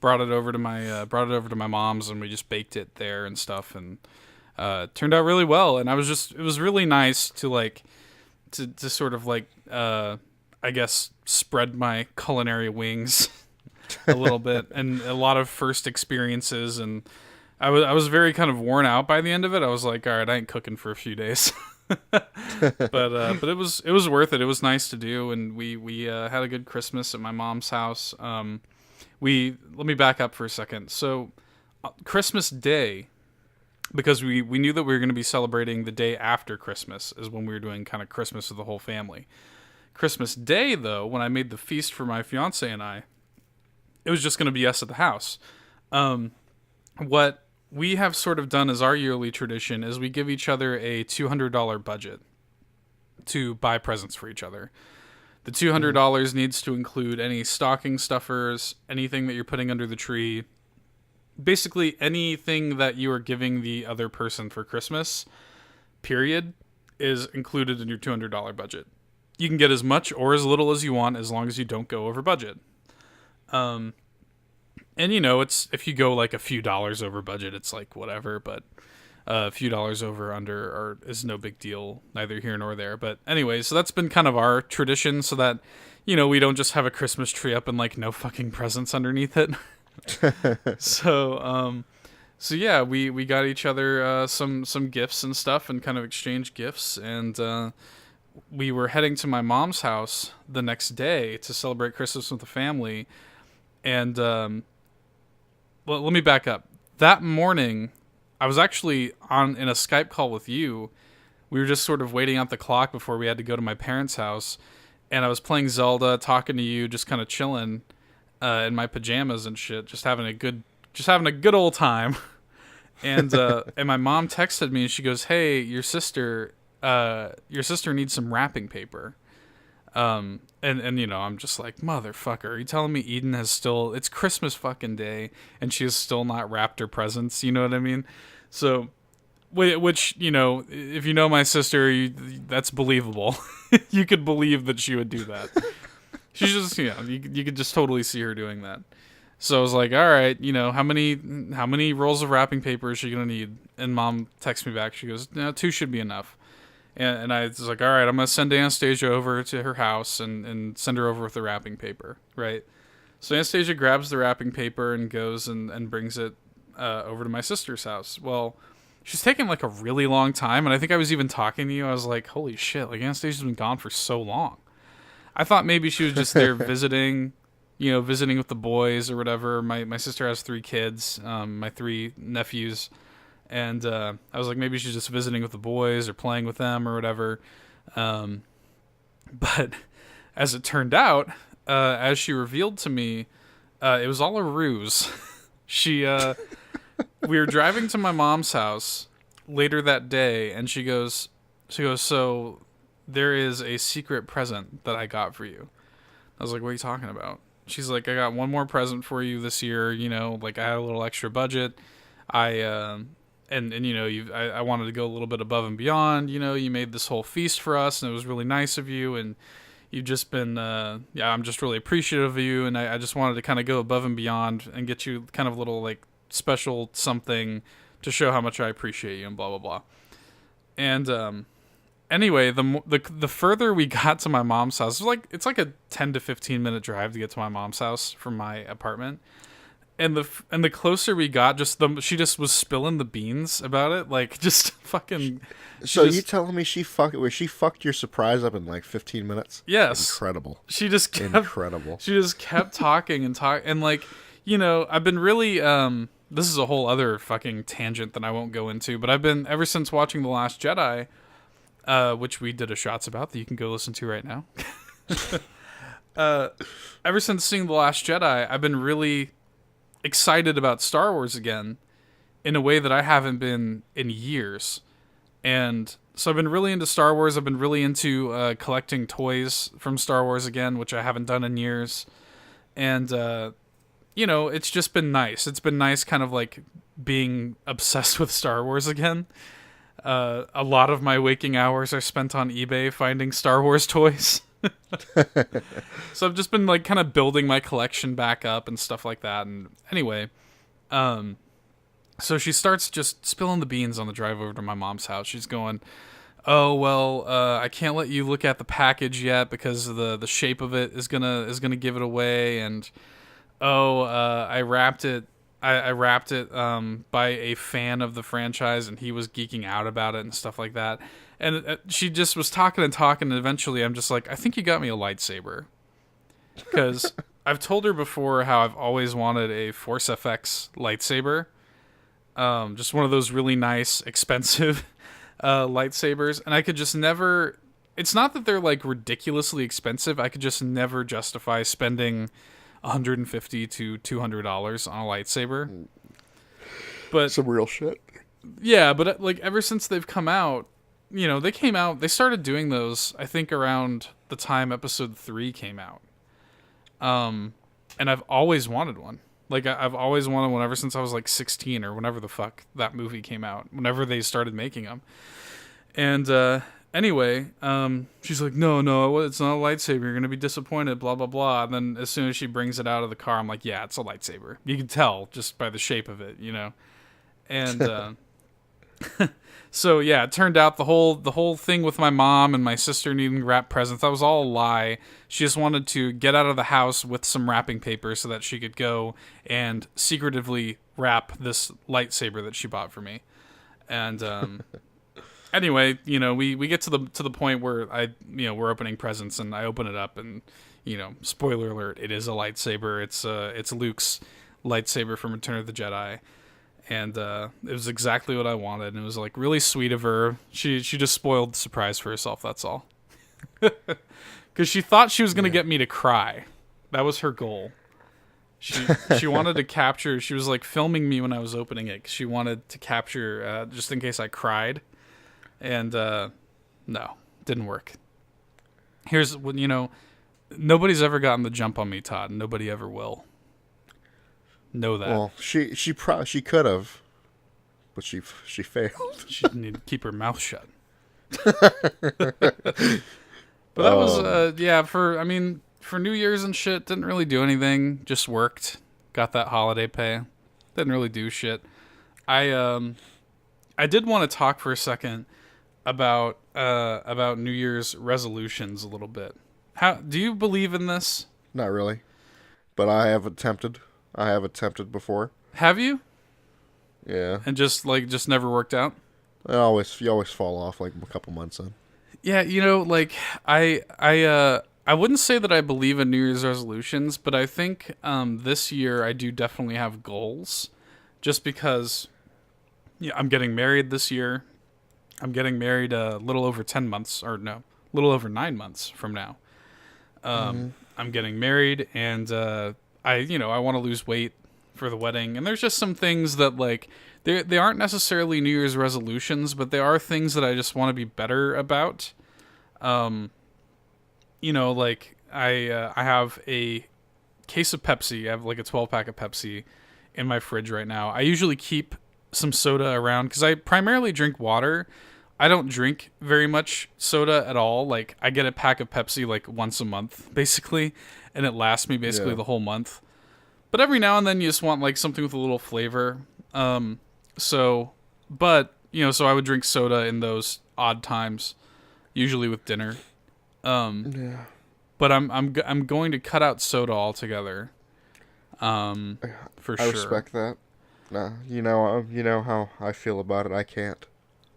Brought it over to my mom's, and we just baked it there and stuff, and it turned out really well. And it was really nice to like to sort of like I guess spread my culinary wings a little bit, and a lot of first experiences, and I was very kind of worn out by the end of it. I was like, all right, I ain't cooking for a few days. but it was worth it. It was nice to do, and we had a good Christmas at my mom's house. Let me back up for a second. So Christmas Day, because we knew that we were going to be celebrating the day after Christmas, is when we were doing kind of Christmas with the whole family. Christmas Day, though, when I made the feast for my fiance and I, it was just going to be us at the house. What we have sort of done as our yearly tradition is we give each other a $200 budget to buy presents for each other. The $200 needs to include any stocking stuffers, anything that you're putting under the tree, basically anything that you are giving the other person for Christmas, period, is included in your $200 budget. You can get as much or as little as you want as long as you don't go over budget. And it's if you go like a few dollars over budget, it's like whatever, but a few dollars over under is no big deal, neither here nor there. But anyway, so that's been kind of our tradition, so that we don't just have a Christmas tree up and like no fucking presents underneath it. So yeah, we got each other some gifts and stuff, and kind of exchanged gifts, and we were heading to my mom's house the next day to celebrate Christmas with the family. And well, let me back up. That morning, I was actually in a Skype call with you. We were just sort of waiting out the clock before we had to go to my parents' house. and I was playing Zelda, talking to you, just kind of chilling in my pajamas and shit, just having a good old time. And my mom texted me and she goes, "Hey, your sister needs some wrapping paper." And I'm just like, motherfucker, are you telling me Eden it's Christmas fucking day and she has still not wrapped her presents? You know what I mean? So, which, if you know my sister, that's believable. You could believe that she would do that. She's just, you could just totally see her doing that. So I was like, all right, how many rolls of wrapping paper is she going to need? And Mom texts me back. She goes, no, 2 should be enough. And I was like, all right, I'm going to send Anastasia over to her house and send her over with the wrapping paper, right? So Anastasia grabs the wrapping paper and goes and brings it over to my sister's house. Well, she's taking like a really long time, and I think I was even talking to you. I was like, holy shit, like Anastasia's been gone for so long. I thought maybe she was just there visiting with the boys or whatever. My sister has 3 kids, my 3 nephews. And I was like, maybe she's just visiting with the boys or playing with them or whatever. But as it turned out, as she revealed to me, it was all a ruse. We were driving to my mom's house later that day, and she goes, so there is a secret present that I got for you. I was like, what are you talking about? She's like, I got one more present for you this year. Like I had a little extra budget. I wanted to go a little bit above and beyond. You made this whole feast for us, and it was really nice of you. And you've just been, I'm just really appreciative of you. And I just wanted to kind of go above and beyond and get you kind of a little like special something to show how much I appreciate you and blah blah blah. And anyway, the further we got to my mom's house, it's like a 10 to 15 minute drive to get to my mom's house from my apartment. And the closer we got, she just was spilling the beans about it, like just fucking. So you telling me she fucked your surprise up in like 15 minutes? Yes, incredible. She just kept, incredible. She just kept talking and like I've been really this is a whole other fucking tangent that I won't go into, but I've been ever since watching The Last Jedi, which we did a shots about that you can go listen to right now. Ever since seeing The Last Jedi, I've been really excited about Star Wars again in a way that I haven't been in years. And so I've been really into Star Wars. I've been really into collecting toys from Star Wars again, which I haven't done in years. And, it's just been nice. It's been nice kind of like being obsessed with Star Wars again. A lot of my waking hours are spent on eBay finding Star Wars toys. So I've just been like kind of building my collection back up and stuff like that. And anyway, so she starts just spilling the beans on the drive over to my mom's house. She's going, oh well, I can't let you look at the package yet because the shape of it is gonna give it away. And I wrapped it by a fan of the franchise, and he was geeking out about it and stuff like that. And she just was talking, and eventually I'm just like, I think you got me a lightsaber. Because I've told her before how I've always wanted a Force FX lightsaber. Just one of those really nice, expensive lightsabers. And I could just never... It's not that they're like ridiculously expensive. I could just never justify spending $150 to $200 on a lightsaber. But some real shit. Yeah, but like ever since they've come out, they started doing those, I think, around the time episode 3 came out. And I've always wanted one. Like, I've always wanted one ever since I was like 16 or whenever the fuck that movie came out, whenever they started making them. And anyway, she's like, no, it's not a lightsaber. You're going to be disappointed, blah, blah, blah. And then as soon as she brings it out of the car, I'm like, yeah, it's a lightsaber. You can tell just by the shape of it, And so yeah, it turned out the whole thing with my mom and my sister needing wrap presents, that was all a lie. She just wanted to get out of the house with some wrapping paper so that she could go and secretively wrap this lightsaber that she bought for me. And anyway, we get to the point where we're opening presents, and I open it up, and spoiler alert, it is a lightsaber. It's Luke's lightsaber from Return of the Jedi. And it was exactly what I wanted, and it was like really sweet of her. She just spoiled the surprise for herself. That's all. because she thought she was gonna get me to cry. That was her goal. She wanted to capture. She was like filming me when I was opening it. 'Cause she wanted to capture just in case I cried, and no, didn't work. Here's what nobody's ever gotten the jump on me, Todd. Nobody ever will. Know that. Well, she could have, but she failed. She needed to keep her mouth shut. But that was for New Year's and shit, didn't really do anything. Just worked. Got that holiday pay. Didn't really do shit. I did want to talk for a second about New Year's resolutions a little bit. How do you believe in this? Not really, but I have attempted. I have attempted before. Have you? Yeah. And just never worked out? You always fall off like a couple months in. Yeah, like I wouldn't say that I believe in New Year's resolutions, but I think this year I do definitely have goals, just because I'm getting married this year. I'm getting married a little over 10 months, or no, a little over 9 months from now. I'm getting married, and I want to lose weight for the wedding, and there's just some things that like they aren't necessarily New Year's resolutions, but they are things that I just want to be better about. Like I have a case of Pepsi. I have like a 12-pack of Pepsi in my fridge right now. I usually keep some soda around because I primarily drink water. I don't drink very much soda at all. Like I get a pack of Pepsi like once a month, basically, and it lasts me basically the whole month. But every now and then you just want like something with a little flavor. So I would drink soda in those odd times, usually with dinner. But I'm going to cut out soda altogether. For sure. I respect that. Nah, you know how I feel about it. I can't.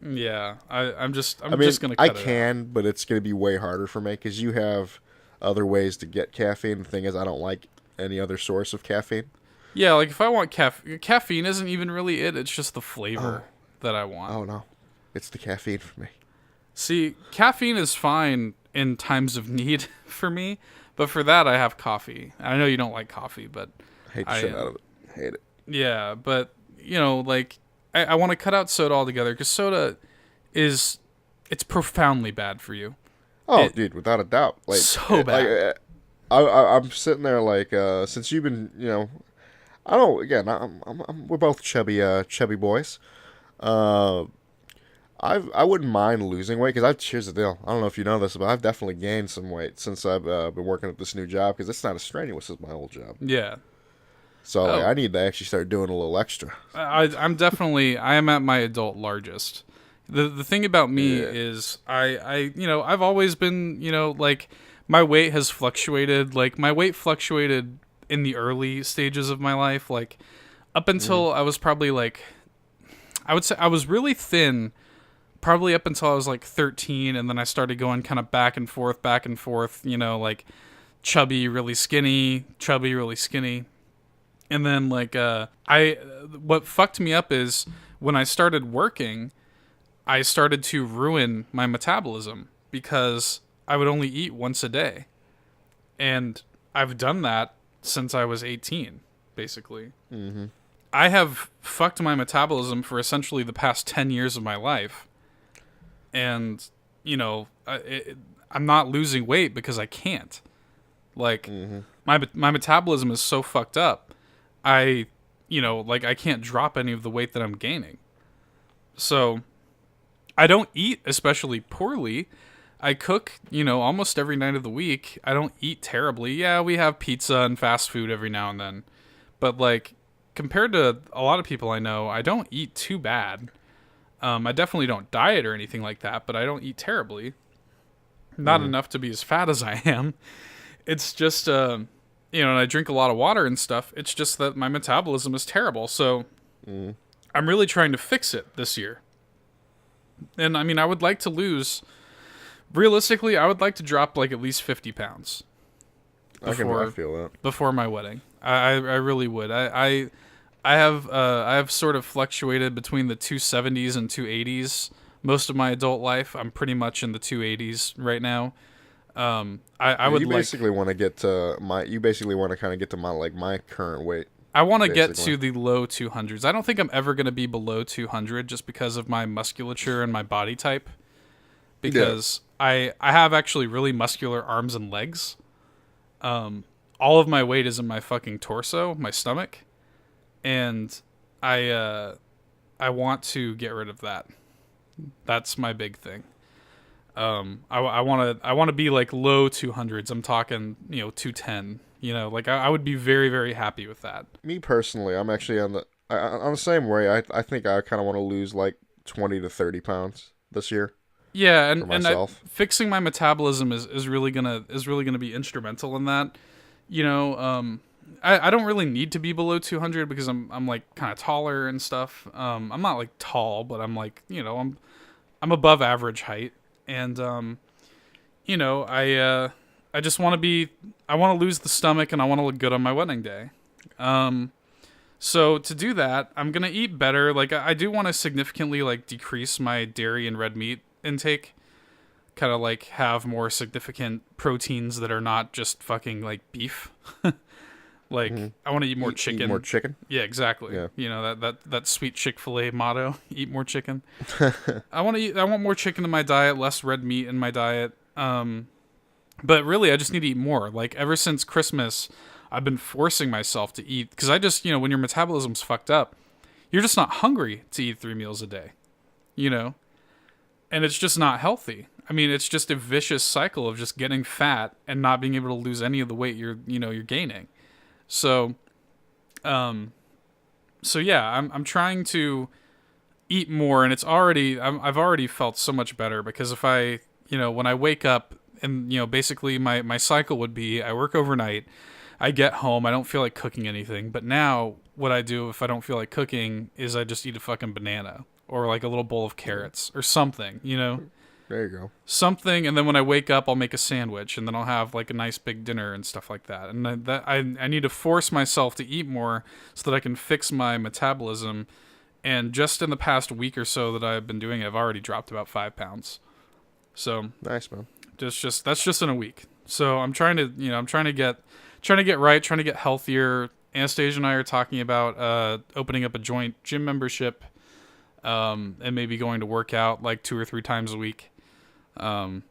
Yeah, I'm just gonna cut it I out. can, but it's gonna be way harder for me because you have other ways to get caffeine. The thing is, I don't like any other source of caffeine. Yeah, like if I want caffeine isn't even really it. It's just the flavor that I want. Oh no, it's the caffeine for me. See, caffeine is fine in times of need for me, but for that I have coffee. I know you don't like coffee, but I hate the shit out of it. I hate it. Yeah, but like I want to cut out soda altogether because soda it's profoundly bad for you. Oh, dude, without a doubt. Like so bad. I'm sitting there like since you've been I don't again we're both chubby boys. I wouldn't mind losing weight because here's the deal. I don't know if you know this, but I've definitely gained some weight since I've been working at this new job because it's not as strenuous as my old job. Yeah. So I need to actually start doing a little extra. I am at my adult largest. The thing about me is I've always been, like my weight has fluctuated. Like my weight fluctuated in the early stages of my life. Like up until I was probably like, I would say I was really thin probably up until I was like 13. And then I started going kind of back and forth, like chubby, really skinny, chubby, really skinny. And then like what fucked me up is when I started working, I started to ruin my metabolism because I would only eat once a day. And I've done that since I was 18, basically. Mm-hmm. I have fucked my metabolism for essentially the past 10 years of my life. And, I'm not losing weight because I can't. Like, my metabolism is so fucked up. I can't drop any of the weight that I'm gaining. So I don't eat especially poorly. I cook, almost every night of the week. I don't eat terribly. Yeah, we have pizza and fast food every now and then. But like compared to a lot of people I know, I don't eat too bad. I definitely don't diet or anything like that, but I don't eat terribly. Not enough to be as fat as I am. It's just and I drink a lot of water and stuff. It's just that my metabolism is terrible. So I'm really trying to fix it this year. And I mean, I would like to realistically, I would like to drop like at least 50 pounds. I feel that. Before my wedding. I really would. I have sort of fluctuated between the 270s and 280s most of my adult life. I'm pretty much in the 280s right now. I would you basically want to get to my. You basically want to kind of get to my current weight. I want to get to the low 200s. I don't think I'm ever going to be below 200 just because of my musculature and my body type. Because I have actually really muscular arms and legs. All of my weight is in my fucking torso, my stomach, and I want to get rid of that. That's my big thing. I want to be like low 200s. I'm talking, 210. Like I would be very, very happy with that. Me personally, I'm actually on the same way. I think I kind of want to lose like 20 to 30 pounds this year. Yeah, and fixing my metabolism is really gonna be instrumental in that. I don't really need to be below 200 because I'm like kind of taller and stuff. I'm not like tall, but I'm like I'm above average height, and I just want to lose the stomach and I want to look good on my wedding day. So to do that, I'm gonna eat better. Like I do want to significantly like decrease my dairy and red meat intake, kind of like have more significant proteins that are not just fucking like beef. Like I want to eat more chicken. Eat more chicken? Yeah, exactly. Yeah. That sweet Chick-fil-A motto, eat more chicken. I want more chicken in my diet, less red meat in my diet. But really I just need to eat more. Like ever since Christmas, I've been forcing myself to eat because I just, when your metabolism's fucked up, you're just not hungry to eat 3 meals a day. And it's just not healthy. I mean, it's just a vicious cycle of just getting fat and not being able to lose any of the weight you're gaining. So, yeah, I'm trying to eat more, and I've already felt so much better because if I, when I wake up and, basically my cycle would be I work overnight, I get home, I don't feel like cooking anything, but now what I do if I don't feel like cooking is I just eat a fucking banana. Or like a little bowl of carrots or something, There you go. Something, and then when I wake up, I'll make a sandwich, and then I'll have like a nice big dinner and stuff like that. And I need to force myself to eat more so that I can fix my metabolism. And just in the past week or so that I've been doing it, I've already dropped about 5 pounds. So nice, man. That's just in a week. So I'm trying to get right, trying to get healthier. Anastasia and I are talking about opening up a joint gym membership. And maybe going to work out like 2 or 3 times a week. We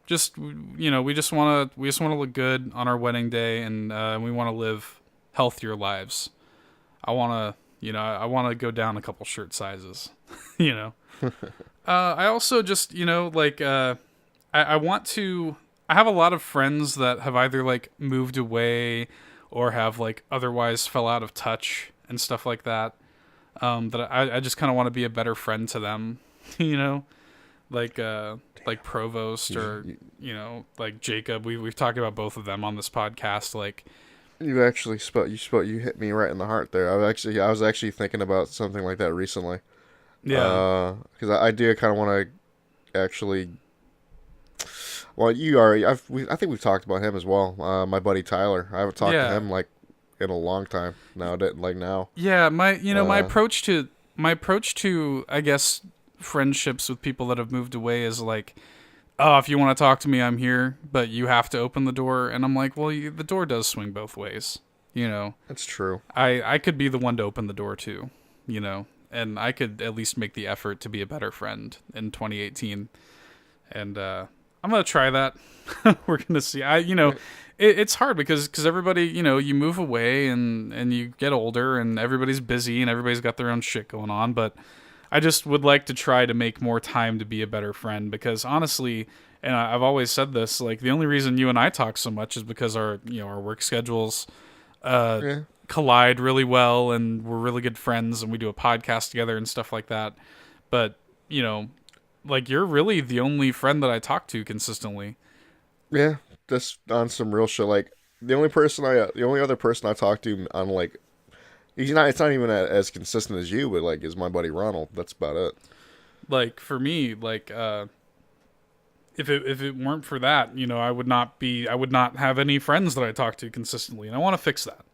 just want to look good on our wedding day, and we want to live healthier lives. I want to go down a couple shirt sizes. I also just I want to. I have a lot of friends that have either like moved away or have like otherwise fell out of touch and stuff like that. That I just kind of want to be a better friend to them, like Provost or like Jacob. We've talked about both of them on this podcast. Like you hit me right in the heart there. I was actually thinking about something like that recently. Yeah, because I do kind of want to actually. Well, I think we've talked about him as well. My buddy Tyler. I haven't talked to him like in a long time now. Yeah, my approach to I guess friendships with people that have moved away is like, oh, if you want to talk to me, I'm here, but you have to open the door. And I'm like, well, the door does swing both ways, That's true. I could be the one to open the door too, and I could at least make the effort to be a better friend in 2018. And I'm gonna try that. We're gonna see. It's hard because everybody, you move away and you get older and everybody's busy and everybody's got their own shit going on. But I just would like to try to make more time to be a better friend because honestly, and I've always said this, like the only reason you and I talk so much is because our work schedules collide really well and we're really good friends and we do a podcast together and stuff like that. But, like you're really the only friend that I talk to consistently. Yeah. Just on some real shit. Like the only other person I talk to on like, it's not even as consistent as you, but like is my buddy Ronald. That's about it. Like for me, like if it weren't for that, I would not have any friends that I talk to consistently, and I want to fix that.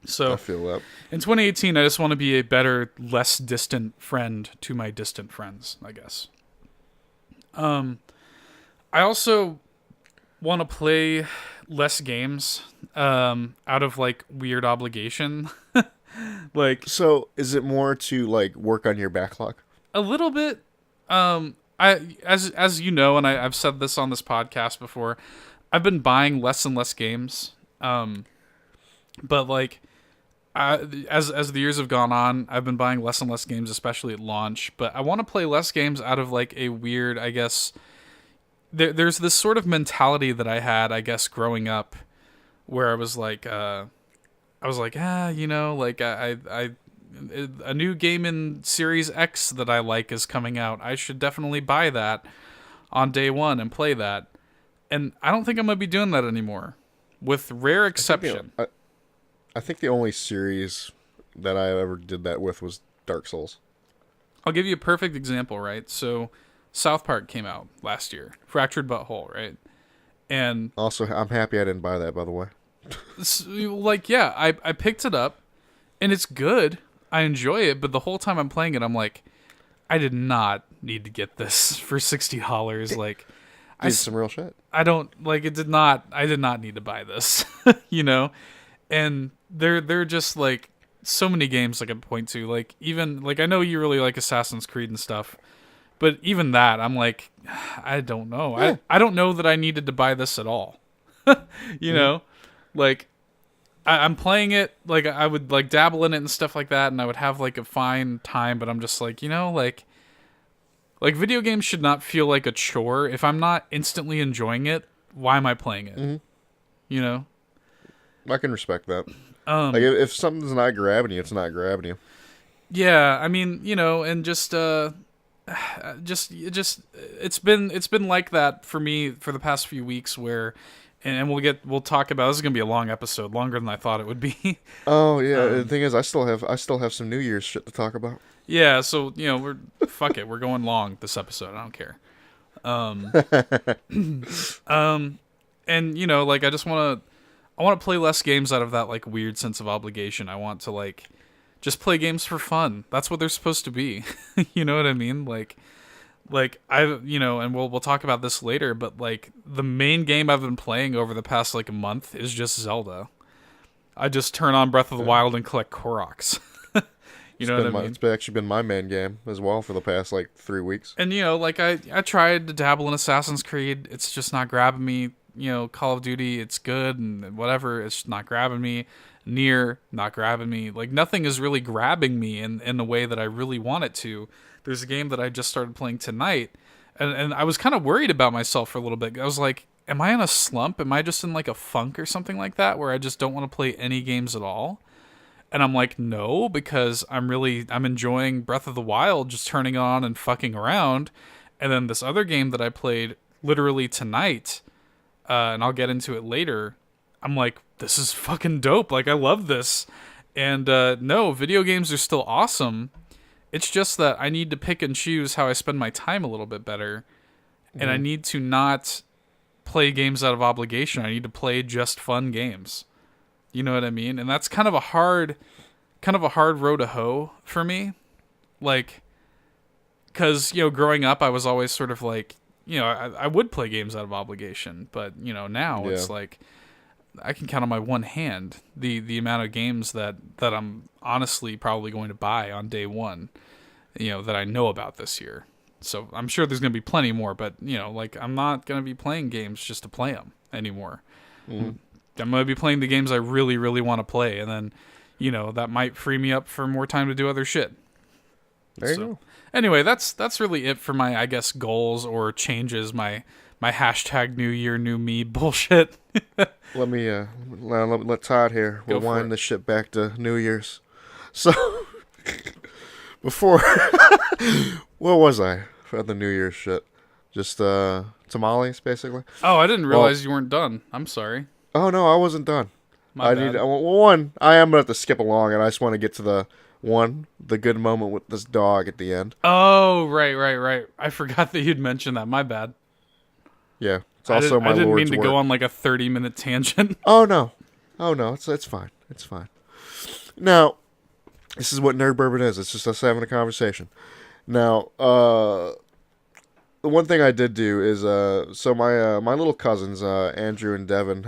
So I feel that. In 2018, I just want to be a better, less distant friend to my distant friends, I guess. I also want to play less games out of like weird obligation. Like, So is it more to like work on your backlog? a little bit. As you know, and I've said this on this podcast before, I've been buying less and less games. But like, as the years have gone on, I've been buying less and less games, especially at launch. But I want to play less games out of like a weird, I guess. There's this sort of mentality that I had, I guess, growing up, where I was like, you know, like I a new game in Series X that I like is coming out. I should definitely buy that on day one and play that. And I don't think I'm gonna be doing that anymore, with rare exception. I think the only series that I ever did that with was Dark Souls. I'll give you a perfect example, right? So, South Park came out last year, Fractured Butthole, right? And Also, I'm happy I didn't buy that, by the way. like, yeah, I picked it up, and it's good. I enjoy it, but the whole time I'm playing it, I'm like, I did not need to get this for $60. Like, Did some real shit. I don't like it. I did not need to buy this, you know. And they're just like so many games I can point to. Like, even like, I know you really like Assassin's Creed and stuff, but even that, I'm like, I don't know. Yeah. I don't know that I needed to buy this at all. You know, like, I'm playing it, like, I would like dabble in it and stuff like that, and I would have like a fine time. But I'm just like, you know, like video games should not feel like a chore. If I'm not instantly enjoying it, why am I playing it? Mm-hmm. You know. I can respect that. Like, if something's not grabbing you, it's not grabbing you. Yeah, I mean, you know, and just it's been like that for me for the past few weeks, where, and we'll talk about, this is gonna be a long episode, longer than I thought it would be. Oh yeah, the thing is, I still have some New Year's shit to talk about. Yeah, so you know, fuck it, we're going long this episode. I don't care. And you know, like, I want to play less games out of that like weird sense of obligation. I want to like just play games for fun. That's what they're supposed to be. You know what I mean? Like you know, and we'll talk about this later, but like, the main game I've been playing over the past like a month is just Zelda. I just turn on Breath of the Wild and collect Koroks. You know what I mean? It's actually been my main game as well for the past like 3 weeks. And you know, like, I tried to dabble in Assassin's Creed. It's just not grabbing me. You know, Call of Duty, it's good and whatever, it's not grabbing me. Nier, not grabbing me. Like, nothing is really grabbing me in the way that I really want it to. There's a game that I just started playing tonight, and I was kind of worried about myself for a little bit. I was like, am I in a slump? Am I just in like a funk or something like that, where I just don't want to play any games at all? And I'm like, no, because I'm enjoying Breath of the Wild, just turning on and fucking around. And then this other game that I played literally tonight, and I'll get into it later, I'm like, this is fucking dope. Like, I love this. And no, video games are still awesome. It's just that I need to pick and choose how I spend my time a little bit better. Mm-hmm. And I need to not play games out of obligation. I need to play just fun games. You know what I mean? And that's kind of a hard row to hoe for me. Like, because, you know, growing up, I was always sort of like, you know, I would play games out of obligation. But, you know, now it's like, I can count on my one hand the amount of games that I'm honestly probably going to buy on day one, you know, that I know about this year. So I'm sure there's going to be plenty more, but, you know, like, I'm not going to be playing games just to play them anymore. Mm-hmm. I'm going to be playing the games I really, really want to play, and then, you know, that might free me up for more time to do other shit. There you go. Anyway, that's really it for my, I guess, goals or changes, my hashtag New Year, New Me bullshit. Let Todd here. We'll wind this shit back to New Year's. So, before, what was I for the New Year's shit? Just tamales, basically. Oh, I didn't realize you weren't done. I'm sorry. Oh no, I wasn't done. My bad. I am gonna have to skip along, and I just want to get to the good moment with this dog at the end. Oh, right. I forgot that you'd mentioned that. My bad. Yeah, it's also my Lord's work. I didn't mean to go on like a 30-minute tangent. Oh no, it's fine. It's fine. Now, this is what Nerd Bourbon is. It's just us having a conversation. Now, the one thing I did do is so my little cousins Andrew and Devin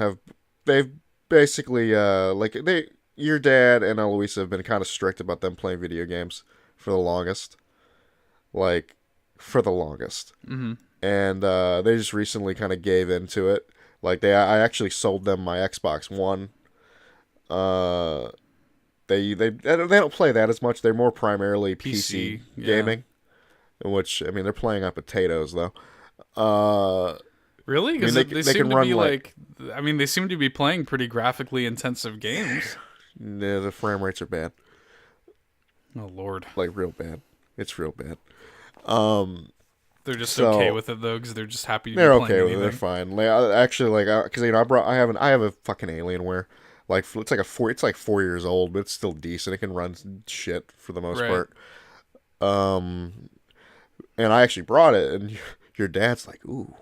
they've basically like they your dad and Eloisa have been kind of strict about them playing video games for the longest, like for the longest, and they just recently kind of gave into it. Like I actually sold them my Xbox One. They don't play that as much. They're more primarily PC gaming, in which I mean they're playing on potatoes though. Really? Because they seem to be like, I mean, they seem to be playing pretty graphically intensive games. Yeah, the frame rates are bad. Oh Lord, like real bad. It's real bad. They're just okay with it though, because they're just happy to be playing okay with it. They're fine. Like, actually, like, because I have a fucking Alienware. Like it's like 4 years old, but it's still decent. It can run shit for the most part. And I actually brought it, and your dad's like, ooh.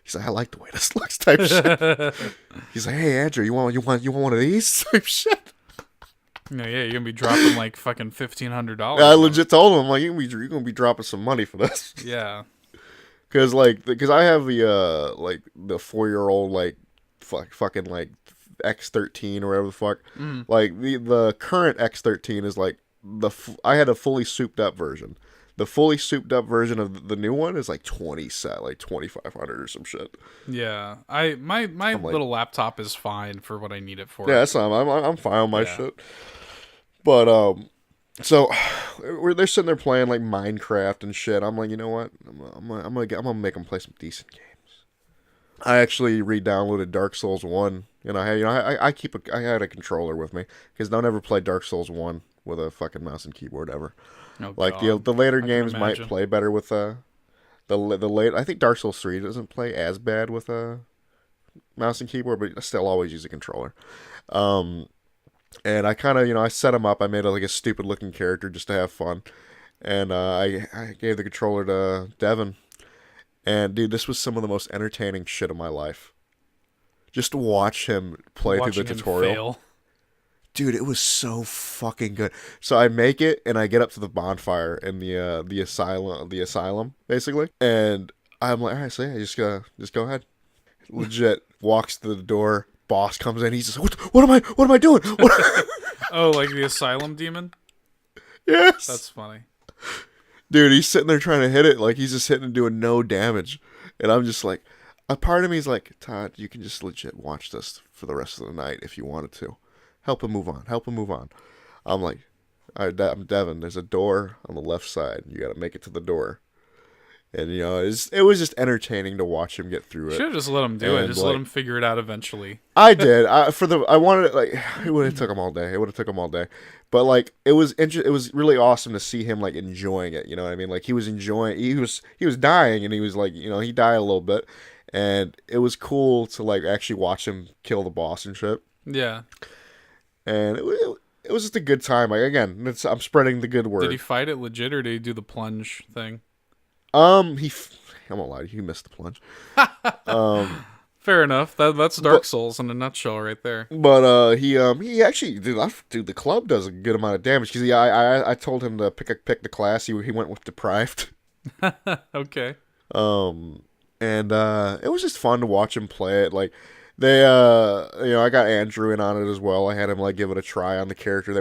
He's like, I like the way this looks, type shit. He's like, hey Andrew, you want one of these type shit? No, yeah, you're gonna be dropping like fucking $1,500. I legit told him, like, you're gonna be dropping some money for this. Yeah. Because I have the like the 4-year-old like fucking like X13 or whatever the fuck. Like the current X13 is like I had a fully souped up version. The fully souped up version of the new one is like 2,500 or some shit. Yeah, my little laptop is fine for what I need it for. Yeah, that's fine. I'm fine with my shit. But so they're sitting there playing like Minecraft and shit. I'm like, you know what? I'm gonna make them play some decent games. I actually re-downloaded Dark Souls 1, and I had a controller with me because I'll never play Dark Souls 1 with a fucking mouse and keyboard ever. Oh, like God. the later games might play better with the late. I think Dark Souls 3 doesn't play as bad with a mouse and keyboard, but I still always use a controller. And I kind of I set them up. I made like a stupid looking character just to have fun, and I gave the controller to Devin. And dude, this was some of the most entertaining shit of my life. Just to watch him play through the tutorial. Fail. Dude, it was so fucking good. So I make it and I get up to the bonfire in the asylum basically, and I'm like, all right, so yeah, just go ahead. Legit walks to the door. Boss comes in. He's just, what am I doing? Oh, like the asylum demon? Yes. That's funny. Dude, he's sitting there trying to hit it, like he's just hitting and doing no damage. And I'm just like, a part of me is like, Todd, you can just legit watch this for the rest of the night if you wanted to. Help him move on. I'm like, I'm Devin, there's a door on the left side. You got to make it to the door. And, it was just entertaining to watch him get through it. Should have just let him do it. Just let him figure it out eventually. I did. I wanted it, like, it would have took him all day. But, like, it was really awesome to see him, like, enjoying it. You know what I mean? Like, he was enjoying, he was dying, and he was, like, he died a little bit. And it was cool to, like, actually watch him kill the boss and shit. Yeah. And it was just a good time. Like, again, I'm spreading the good word. Did he fight it legit, or did he do the plunge thing? I'm gonna lie to you, he missed the plunge. Fair enough. That's Dark Souls in a nutshell, right there. But he actually, dude, the club does a good amount of damage because I told him to pick the class. He went with deprived. Okay. And it was just fun to watch him play it. Like they, I got Andrew in on it as well. I had him like give it a try on the character that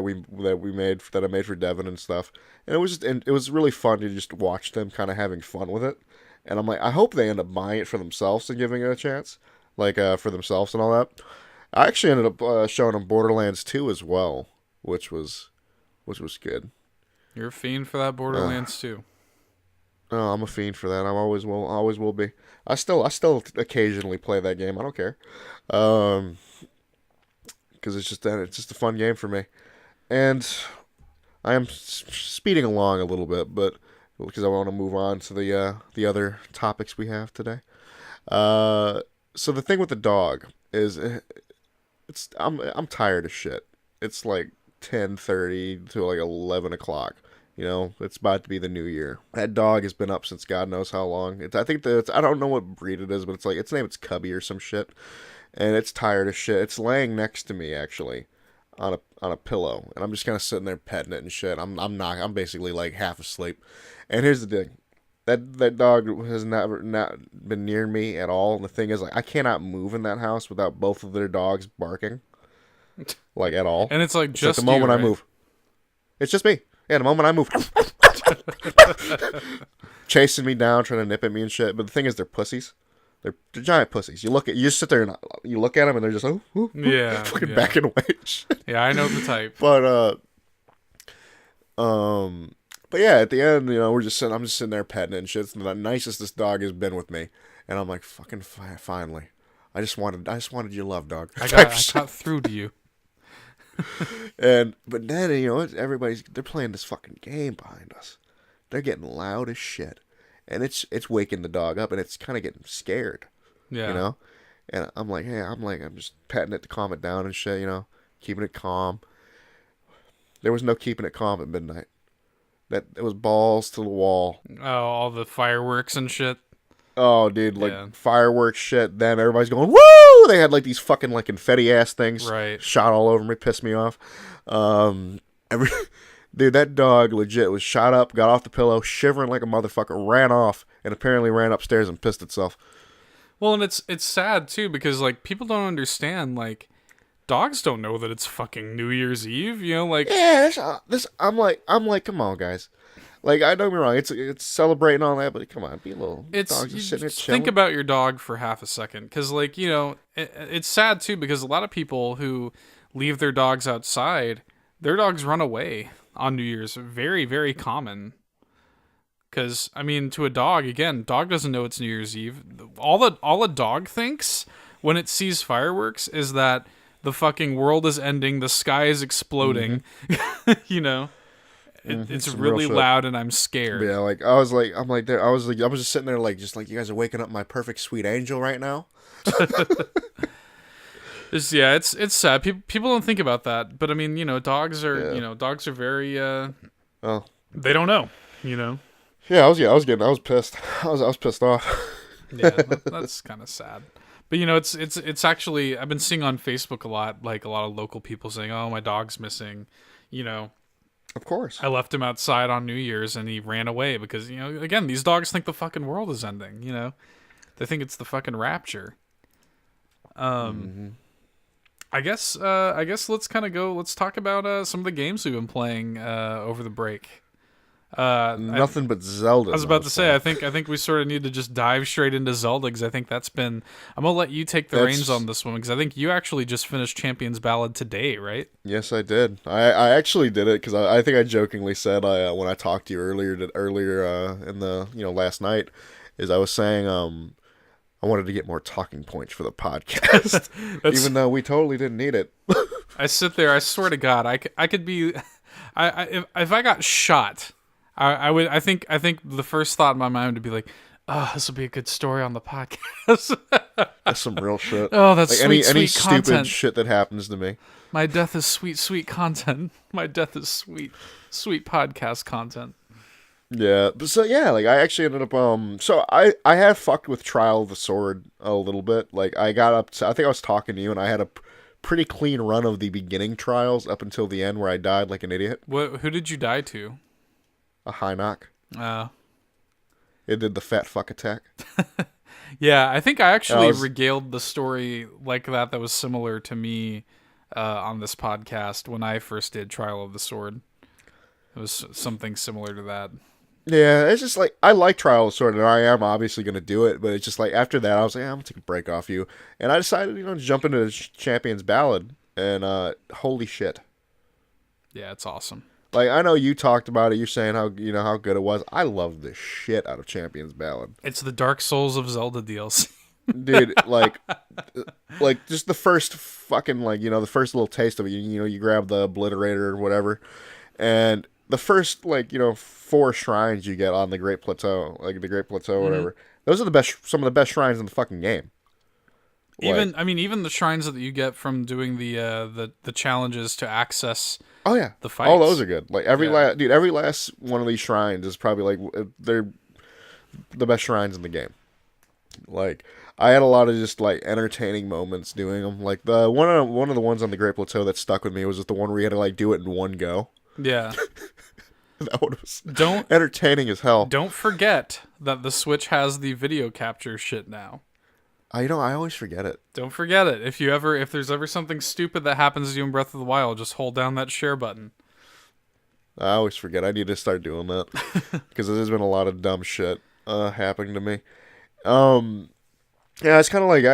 I made for Devin and stuff. And it was really fun to just watch them kind of having fun with it. And I'm like, I hope they end up buying it for themselves and giving it a chance, like for themselves and all that. I actually ended up showing them Borderlands 2 as well, which was good. You're a fiend for that Borderlands 2. Oh, I'm a fiend for that. I always will be. I still occasionally play that game. I don't care, because it's just a fun game for me, and I am speeding along a little bit, but because I want to move on to the other topics we have today. So the thing with the dog is, I'm tired of shit. It's like 10:30 to like 11 o'clock. It's about to be the new year. That dog has been up since God knows how long. I don't know what breed it is, but its name is Cubby or some shit. And it's tired of shit. It's laying next to me actually, on a pillow, and I'm just kind of sitting there petting it and shit. I'm basically like half asleep. And here's the thing: That dog has not been near me at all. And the thing is, like, I cannot move in that house without both of their dogs barking, like at all. And it's like just the moment you, I right? move, it's just me. Yeah, the moment I move, chasing me down, trying to nip at me and shit. But the thing is, they're pussies. They're giant pussies. You just sit there and you look at them, and they're just Yeah, fucking backing away. Yeah, I know the type. But yeah, at the end, I'm just sitting there petting it and shit. It's the nicest this dog has been with me, and I'm like, fucking finally, I just wanted your love, dog. I got through to you. But then they're playing this fucking game behind us. They're getting loud as shit, and it's waking the dog up, and it's kind of getting scared. Yeah. And I'm like, I'm just petting it to calm it down and shit. Keeping it calm. There was no keeping it calm at midnight. It was balls to the wall. Oh, all the fireworks and shit. Oh, dude, fireworks shit. Then everybody's going, woo! They had these fucking confetti ass things, right? Shot all over me, pissed me off. Dude, that dog legit was shot up, got off the pillow, shivering like a motherfucker, ran off, and apparently ran upstairs and pissed itself. Well, and it's sad too because people don't understand dogs don't know that it's fucking New Year's Eve, Yeah, I'm like, come on, guys. I don't get me wrong, it's celebrating all that, but come on, be a little. Dogs just sitting there chilling. Think about your dog for half a second, because it's sad too because a lot of people who leave their dogs outside, their dogs run away on New Year's. Very, very common. Because to a dog, again, dog doesn't know it's New Year's Eve. All a dog thinks when it sees fireworks is that the fucking world is ending, the sky is exploding. Mm-hmm. It's really loud, and I'm scared. Yeah, I was just sitting there, you guys are waking up my perfect sweet angel right now. It's sad. People don't think about that, but dogs are dogs are very they don't know. Yeah, I was pissed. I was pissed off. Yeah, that's kind of sad. But it's actually, I've been seeing on Facebook a lot of local people saying, "Oh, my dog's missing." Of course. I left him outside on New Year's and he ran away because again, these dogs think the fucking world is ending. They think it's the fucking rapture. I guess let's kind of go. Let's talk about some of the games we've been playing over the break. Nothing but Zelda. I was about to say, I think we sort of need to just dive straight into Zelda because I think that's been. I'm gonna let you take the reins on this one because I think you actually just finished Champion's Ballad today, right? Yes, I did. I actually did it because I think I jokingly said when I talked to you earlier in the last night, is I was saying I wanted to get more talking points for the podcast, even though we totally didn't need it. I sit there. I swear to God, I could be. If I got shot. I would. I think the first thought in my mind would be like, "Oh, this will be a good story on the podcast." That's some real shit. Oh, that's sweet any content. Stupid shit that happens to me. My death is sweet content. My death is sweet podcast content. Yeah, but so yeah, I actually ended up So I have fucked with Trial of the Sword a little bit. I got up to, I think I was talking to you, and I had a pretty clean run of the beginning trials up until the end where I died like an idiot. Who did you die to? A high knock. It did the fat fuck attack. Yeah, I think I actually regaled the story like that was similar to me on this podcast when I first did Trial of the Sword. It was something similar to that. Yeah, it's just I like Trial of the Sword, and I am obviously going to do it, but it's just after that, I was like, I'm going to take a break off you. And I decided, to jump into the Champion's Ballad, and holy shit. Yeah, it's awesome. I know you talked about it. You're saying how how good it was. I love the shit out of Champion's Ballad. It's the Dark Souls of Zelda DLC. Dude, just the first fucking the first little taste of it. You grab the obliterator or whatever, and the first 4 shrines you get on the Great Plateau, the Great Plateau, whatever. Those are some of the best shrines in the fucking game. Even the shrines that you get from doing the challenges to access. Oh yeah, the fights. All those are good. Every last one of these shrines is probably they're the best shrines in the game. I had a lot of just entertaining moments doing them. The one of the ones on the Great Plateau that stuck with me was just the one where you had to do it in one go. Yeah. That was Don't entertaining as hell. Don't forget that the Switch has the video capture shit now. I always forget it. Don't forget it. If there's ever something stupid that happens to you in Breath of the Wild, just hold down that share button. I always forget. I need to start doing that because there's been a lot of dumb shit happening to me. Yeah, it's kind of like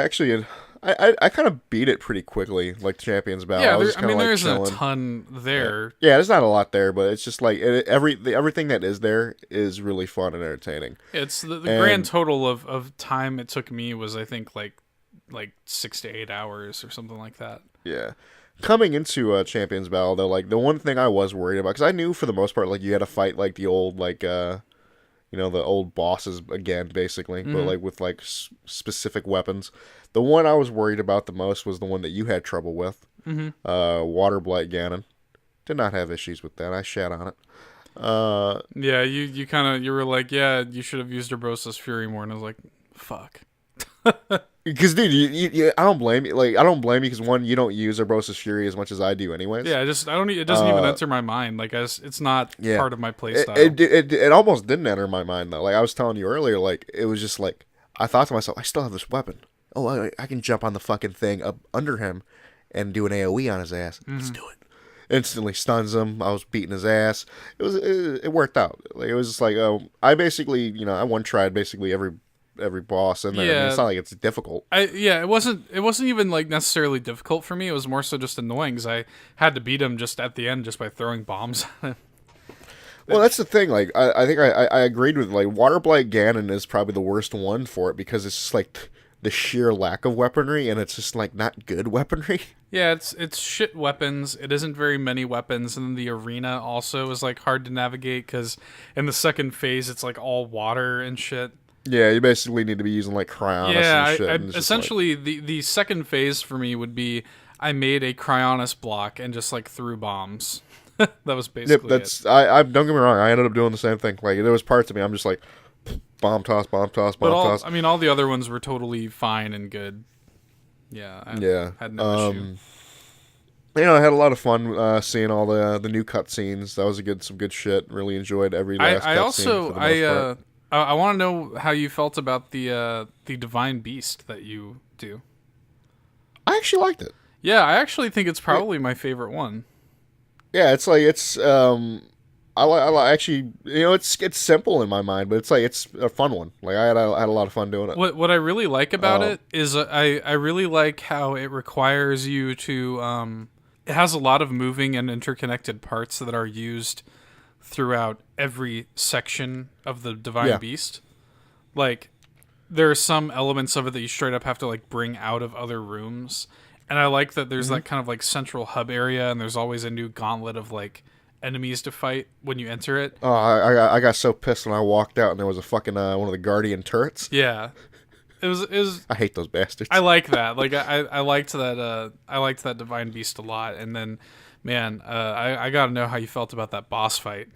I kind of beat it pretty quickly, like Champions Battle. Yeah, there isn't a ton there. Yeah, there's not a lot there, but it's just like everything that is there is really fun and entertaining. It's the grand total of time it took me was, I think, like 6 to 8 hours or something like that. Yeah. Coming into Champions Battle, though, like the one thing I was worried about, because I knew for the most part, like you had to fight like the old the old bosses again, basically, but like with like specific weapons. The one I was worried about the most was the one that you had trouble with, Water Blight Ganon. Did not have issues with that. I shat on it. Yeah, you were like, yeah, you should have used Urbosa's Fury more, and I was like, fuck. Because dude, you I don't blame you. Like I don't blame you because one, you don't use Urbosa's Fury as much as I do, anyways. Yeah, I don't. It doesn't even enter my mind. Like it's not part of my playstyle. It almost didn't enter my mind though. Like I was telling you earlier, like it was just like I thought to myself, I still have this weapon. Oh, I can jump on the fucking thing up under him and do an AOE on his ass. Let's do it. Instantly stuns him. I was beating his ass. It worked out. Like it was just like I basically I one tried basically every boss in there. Yeah. I mean, it's not like it's difficult. It wasn't even like necessarily difficult for me. It was more so just annoying because I had to beat him just at the end just by throwing bombs at him. Well, that's the thing. Like, I think I agreed with like Water Blight Ganon is probably the worst one for it because it's just like the sheer lack of weaponry and it's just like not good weaponry. Yeah, it's shit weapons. It isn't very many weapons, and then the arena also is like hard to navigate because in the second phase it's like all water and shit. Yeah, you basically need to be using like Cryonis and shit. And essentially the second phase for me would be I made a Cryonis block and just like threw bombs. That was basically it. I don't get me wrong. I ended up doing the same thing. Like there was parts of me I'm just like bomb toss. I mean, all the other ones were totally fine and good. Yeah. I had no issue. I had a lot of fun seeing all the new cutscenes. That was some good shit. Really enjoyed every last cutscene. I want to know how you felt about the Divine Beast that you do. I actually liked it. Yeah, I actually think it's probably my favorite one. Yeah, it's like I actually it's simple in my mind, but it's a fun one. Like I had a lot of fun doing it. What I really like about it is I really like how it requires you to it has a lot of moving and interconnected parts that are used throughout every section of the Divine Beast. Like there are some elements of it that you straight up have to like bring out of other rooms. And I like that there's that kind of like central hub area, and there's always a new gauntlet of like enemies to fight when you enter it. Oh, I got so pissed when I walked out and there was a fucking one of the Guardian turrets. Yeah, it was. I hate those bastards. I like that. Like I liked that. I liked that Divine Beast a lot. And then, man, I gotta know how you felt about that boss fight.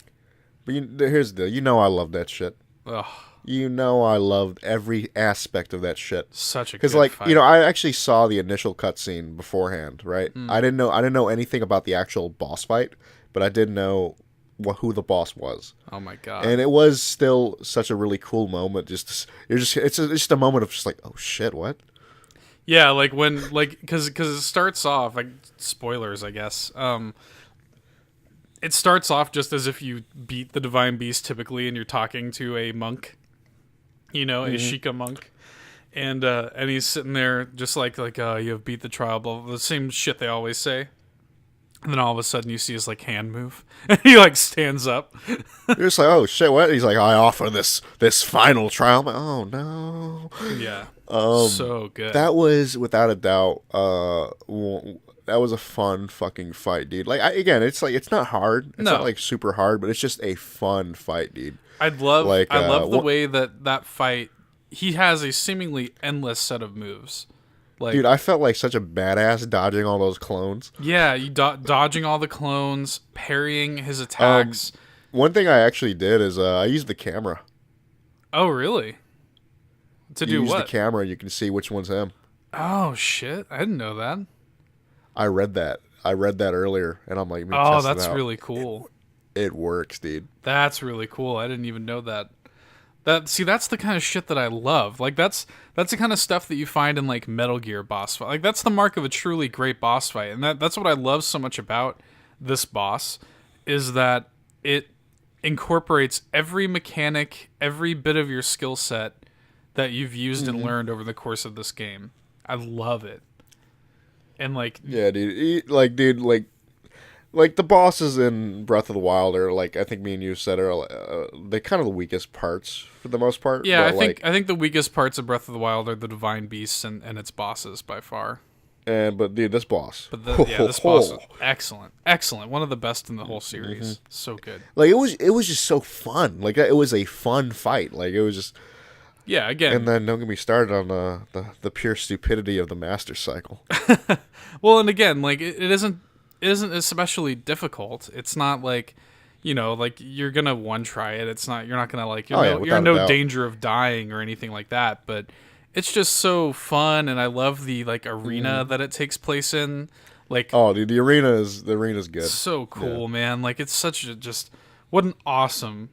But here's the deal. I love that shit. Ugh. I loved every aspect of that shit. Such a good I fight. actually saw the initial cutscene beforehand, right? I didn't know anything about the actual boss fight, but I did know who the boss was. Oh my god! And it was still such a really cool moment. It's just a moment of just like, oh shit, what? Yeah, like when because it starts off like spoilers, I guess. It starts off just as if you beat the Divine Beast typically, and you're talking to a monk. A Sheikah monk, and he's sitting there just like you have beat the trial, blah, blah, blah, the same shit they always say. And then all of a sudden you see his like hand move, and he like stands up. You're just like, oh shit, what? He's like, I offer this final trial. I'm like, oh no. Yeah. So good. That was without a doubt. That was a fun fucking fight, dude. Like it's not hard. It's not like super hard, but it's just a fun fight, dude. I love the way that fight. He has a seemingly endless set of moves. Like, dude, I felt like such a badass dodging all those clones. Yeah, you dodging all the clones, parrying his attacks. One thing I actually did is I used the camera. Oh, really? To do what? You use the camera, you can see which one's him. Oh shit! I didn't know that. I read that earlier, and I'm like, oh, that's really cool. it works, dude. That's really cool. I didn't even know that. That's the kind of shit that I love. Like that's the kind of stuff that you find in like Metal Gear boss fight. Like that's the mark of a truly great boss fight. And that's what I love so much about this boss is that it incorporates every mechanic, every bit of your skill set that you've used and learned over the course of this game. I love it. And like yeah, dude, like the bosses in Breath of the Wild are like I think me and you said are they're kind of the weakest parts for the most part. Yeah, I think the weakest parts of Breath of the Wild are the divine beasts and its bosses by far. But dude, this boss. This boss is excellent. One of the best in the whole series. So good. Like it was just so fun. Like it was a fun fight. Like it was just. Yeah, again. And then don't get me started on the pure stupidity of the master cycle. Well, and again, like it isn't especially difficult. It's not like, like you're gonna one try it. It's not you're not gonna like you're in no danger of dying or anything like that. But it's just so fun, and I love the like arena that it takes place in. Like dude, the arena's good. So cool, man. Like it's such a just. What an awesome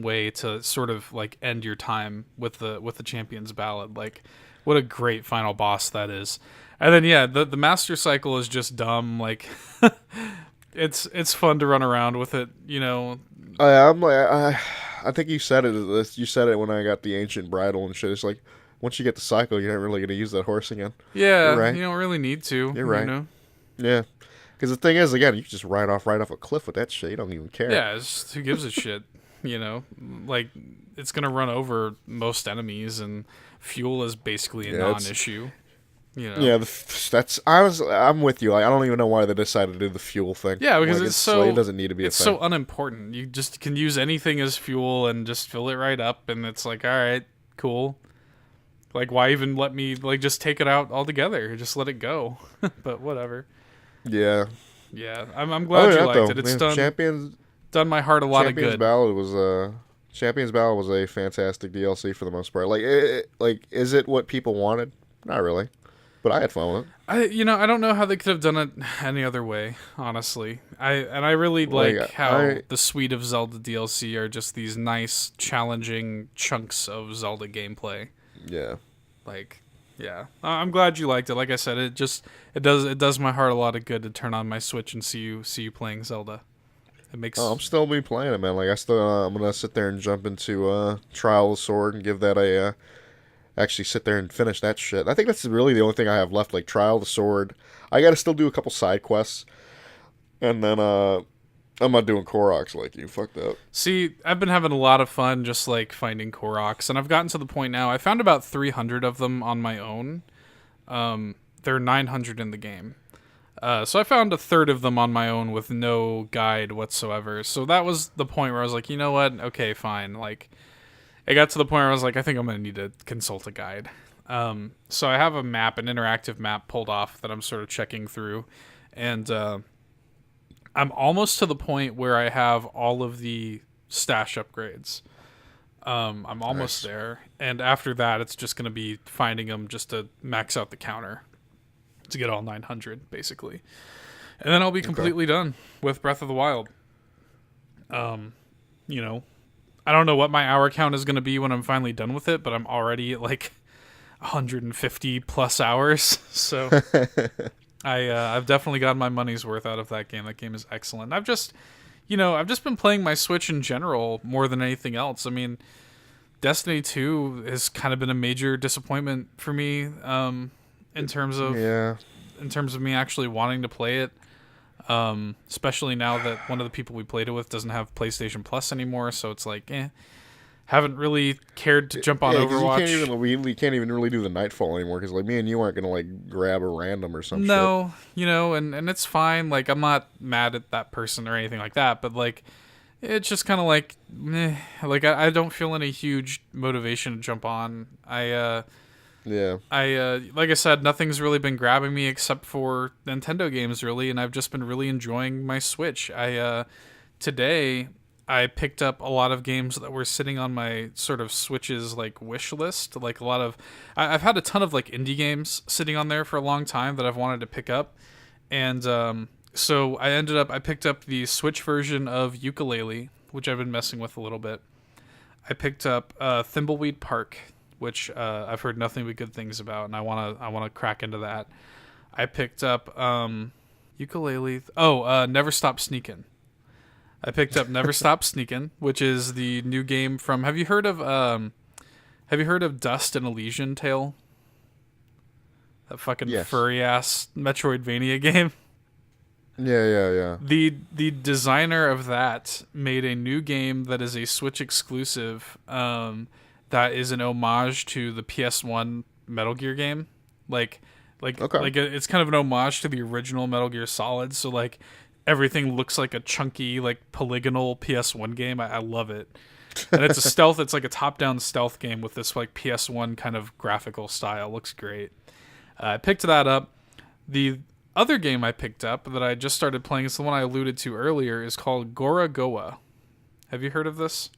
way to sort of like end your time with the Champion's Ballad. Like, what a great final boss that is. And then the master cycle is just dumb. Like, it's fun to run around with it. I'm like I think you said it. You said it when I got the ancient bridle and shit. It's like once you get the cycle, you're not really gonna use that horse again. Yeah, right. You don't really need to. You're right. Yeah. Because the thing is, again, you can just ride off a cliff with that shit. You don't even care. Yeah, it's just, who gives a shit? Like it's gonna run over most enemies, and fuel is basically a non-issue. Yeah, that's I'm with you. Like, I don't even know why they decided to do the fuel thing. Yeah, because it doesn't need to be. It's so unimportant. You just can use anything as fuel and just fill it right up, and it's like, all right, cool. Like, why even let me like just take it out altogether? Just let it go. But whatever. Yeah. I'm glad you liked it. It's done my heart a lot of good. Champion's Ballad was a fantastic DLC for the most part. Like, is it what people wanted? Not really, but I had fun with it. I don't know how they could have done it any other way. Honestly, I really like how the suite of Zelda DLC are just these nice, challenging chunks of Zelda gameplay. Yeah. Like. Yeah, I'm glad you liked it. Like I said, it does my heart a lot of good to turn on my Switch and see you playing Zelda. It makes. I'm still be playing it, man. Like I'm gonna sit there and jump into Trial of the Sword and give that actually sit there and finish that shit. I think that's really the only thing I have left. Like Trial of the Sword, I gotta still do a couple side quests, and then I'm not doing Koroks like you. Fuck that. See, I've been having a lot of fun just like finding Koroks, and I've gotten to the point now. I found about 300 of them on my own. There are 900 in the game. So I found a third of them on my own with no guide whatsoever. So that was the point where I was like, you know what? Okay, fine. Like, it got to the point where I was like, I think I'm going to need to consult a guide. So I have an interactive map pulled off that I'm sort of checking through. And I'm almost to the point where I have all of the stash upgrades. I'm almost there. And after that, it's just going to be finding them just to max out the counter to get all 900, basically. And then I'll be completely done with Breath of the Wild. I don't know what my hour count is going to be when I'm finally done with it, but I'm already at like 150 plus hours. So I've definitely gotten my money's worth out of that game. That game is excellent. I've just been playing my Switch in general more than anything else. I mean, Destiny 2 has kind of been a major disappointment for me in terms of me actually wanting to play it. Especially now that one of the people we played it with doesn't have PlayStation Plus anymore, so it's like, haven't really cared to jump on Overwatch. You can't even really do the Nightfall anymore because like me and you aren't gonna like grab a random or something. No, and it's fine. Like I'm not mad at that person or anything like that, but like it's just kind of like, like I don't feel any huge motivation to jump on. Like I said, nothing's really been grabbing me except for Nintendo games, really, and I've just been really enjoying my Switch. Today I picked up a lot of games that were sitting on my sort of Switch's like wish list. Like I've had a ton of like indie games sitting on there for a long time that I've wanted to pick up, and So I picked up the Switch version of Yooka-Laylee, which I've been messing with a little bit. I picked up Thimbleweed Park, which I've heard nothing but good things about, and I wanna crack into that. I picked up Yooka-Laylee. Never Stop Sneakin'. I picked up Never Stop Sneakin', which is the new game from. Have you heard of Dust and Elysian Tale? That fucking furry ass Metroidvania game. Yeah. The designer of that made a new game that is a Switch exclusive. That is an homage to the PS1 Metal Gear game. Like it's kind of an homage to the original Metal Gear Solid. So like everything looks like a chunky, like polygonal PS1 game. I love it. And it's a stealth. It's like a top-down stealth game with this like PS1 kind of graphical style. Looks great. I picked that up. The other game I picked up that I just started playing is the one I alluded to earlier. Is called Gorogoa. Have you heard of this?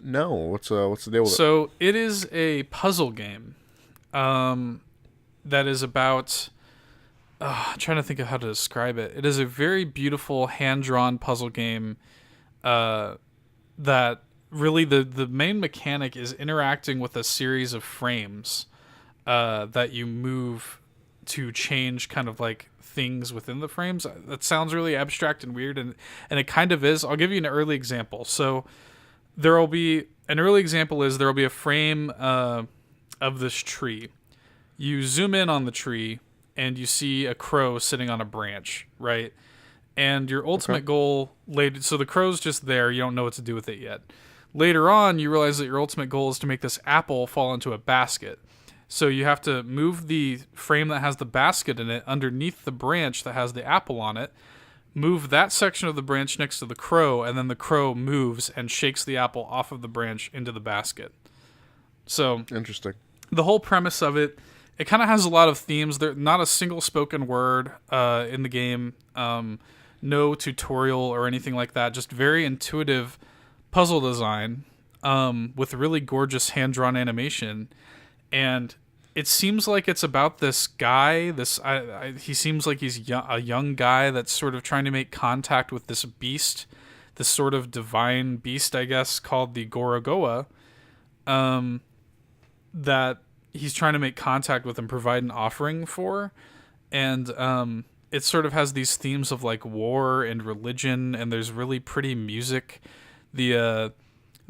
No. What's the deal with it? So it is a puzzle game. That is about. I'm trying to think of how to describe it. It is a very beautiful hand-drawn puzzle game. That really the main mechanic is interacting with a series of frames that you move to change kind of like things within the frames. That sounds really abstract and weird, and it kind of is. I'll give you an early example. So there will be a frame of this tree. You zoom in on the tree and you see a crow sitting on a branch, right? And your ultimate goal later, so the crow's just there, you don't know what to do with it yet. Later on, you realize that your ultimate goal is to make this apple fall into a basket. So you have to move the frame that has the basket in it underneath the branch that has the apple on it, move that section of the branch next to the crow, and then the crow moves and shakes the apple off of the branch into the basket. So interesting. The whole premise of it kind of has a lot of themes. There's not a single spoken word in the game. No tutorial or anything like that. Just very intuitive puzzle design with really gorgeous hand-drawn animation. And it seems like it's about this guy. He seems like he's a young guy that's sort of trying to make contact with this beast, this sort of divine beast, I guess, called the Gorogoa, that he's trying to make contact with and provide an offering for. And it sort of has these themes of like war and religion, and there's really pretty music.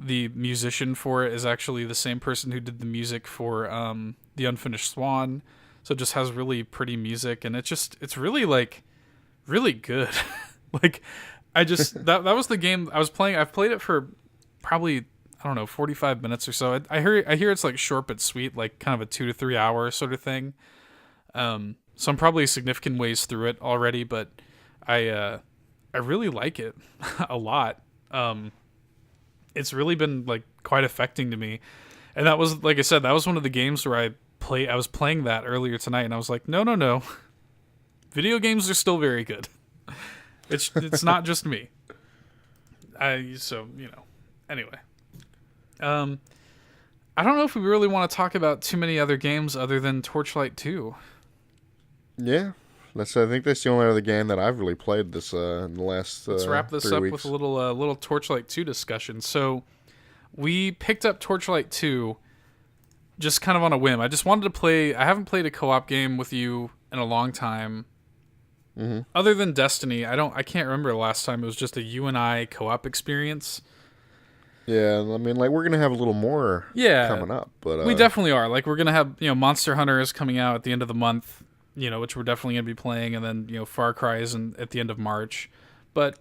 The musician for it is actually the same person who did the music for The Unfinished Swan, so it just has really pretty music, and it's really like really good. Like that was the game I was playing. I've played it for probably 45 minutes or so. I hear it's like short but sweet, like kind of a 2 to 3 hour sort of thing. So I'm probably significant ways through it already, but I really like it a lot. It's really been like quite affecting to me, and that was, like I said, that was one of the games where I was playing that earlier tonight, and I was like, no, video games are still very good. It's not just me. Anyway, I don't know if we really want to talk about too many other games other than Torchlight 2. Yeah, I think that's the only other game that I've really played this in the last. Let's wrap this 3 up weeks. with a little Torchlight 2 discussion. So we picked up Torchlight 2 just kind of on a whim. I just wanted to play. I haven't played a co-op game with you in a long time. Mm-hmm. Other than Destiny, I can't remember the last time it was just a you and I co-op experience. Yeah, I mean, like, we're gonna have a little more coming up, but we definitely are. Like, we're gonna have Monster Hunter is coming out at the end of the month. Which we're definitely going to be playing, and then, Far Cry is at the end of March. But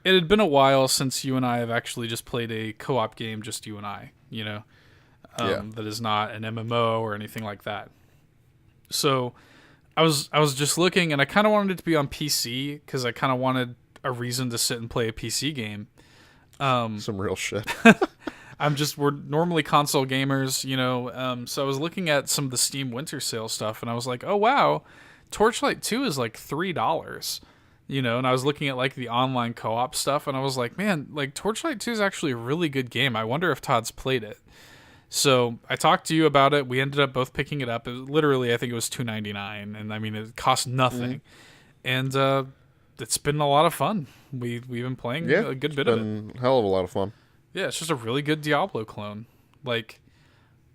it had been a while since you and I have actually just played a co-op game, just you and I, that is not an MMO or anything like that. So I was just looking, and I kind of wanted it to be on PC, because I kind of wanted a reason to sit and play a PC game. Some real shit. We're normally console gamers, so I was looking at some of the Steam Winter Sale stuff, and I was like, oh wow, Torchlight 2 is like $3, and I was looking at like the online co-op stuff, and I was like, man, like Torchlight 2 is actually a really good game. I wonder if Todd's played it. So I talked to you about it. We ended up both picking it up. Literally, I think it was $2.99, and I mean, it cost nothing. and it's been a lot of fun. We've been playing a good bit of it. It's been a hell of a lot of fun. Yeah, it's just a really good Diablo clone, like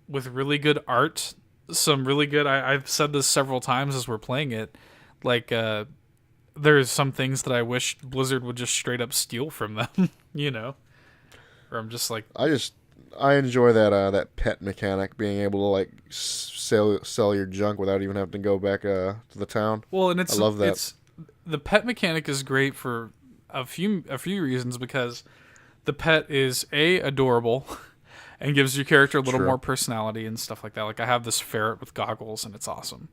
with really good art. Some really good. I've said this several times as we're playing it. Like, there's some things that I wish Blizzard would just straight up steal from them. You know, where I'm just like, I enjoy that pet mechanic, being able to like sell your junk without even having to go back to the town. Well, and I love that. The pet mechanic is great for a few reasons, because the pet is adorable and gives your character a little more personality and stuff like that. Like, I have this ferret with goggles, and it's awesome.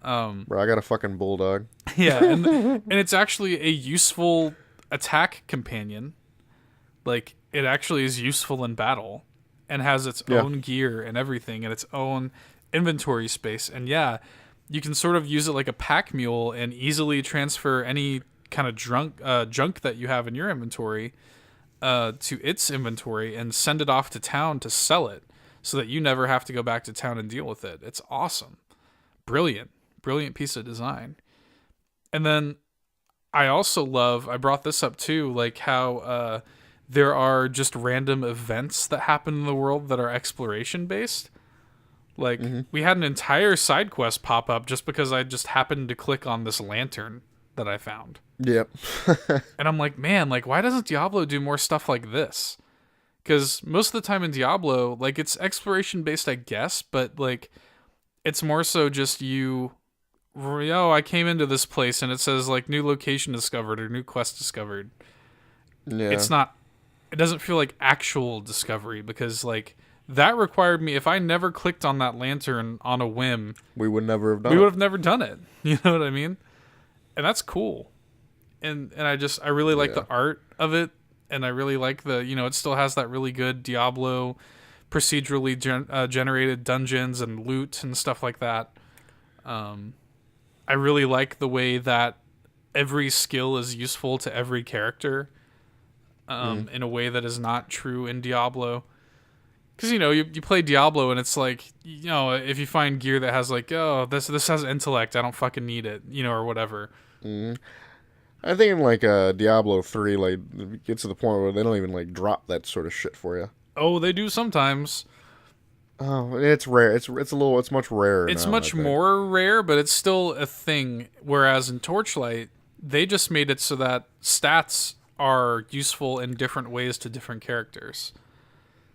Bro, I got a fucking bulldog. Yeah, and it's actually a useful attack companion. Like, it actually is useful in battle and has its own gear and everything and its own inventory space. And yeah, you can sort of use it like a pack mule and easily transfer any kind of junk that you have in your inventory to its inventory and send it off to town to sell it, so that you never have to go back to town and deal with it. It's awesome. Brilliant piece of design. And then I also I brought this up too, like how there are just random events that happen in the world that are exploration based. Like, we had an entire side quest pop up just because I just happened to click on this lantern that I found. Yep. And I'm like, man, like, why doesn't Diablo do more stuff like this? Because most of the time in Diablo, like, it's exploration based, I guess, but like, it's more so just I came into this place and it says like new location discovered or new quest discovered. Yeah. It doesn't feel like actual discovery, because like that required me, if I never clicked on that lantern on a whim, we would never have done we would have never done it. You know what I mean? And that's cool. And I really like the art of it, and I really like it still has that really good Diablo procedurally generated dungeons and loot and stuff like that. I really like the way that every skill is useful to every character in a way that is not true in Diablo. Because, you play Diablo and it's like, if you find gear that has like, this has intellect, I don't fucking need it, or whatever. I think in like Diablo 3, like, it gets to the point where they don't even like drop that sort of shit for you. Oh, they do sometimes. Oh, it's rare. It's much rarer. It's much more rare, but it's still a thing. Whereas in Torchlight, they just made it so that stats are useful in different ways to different characters.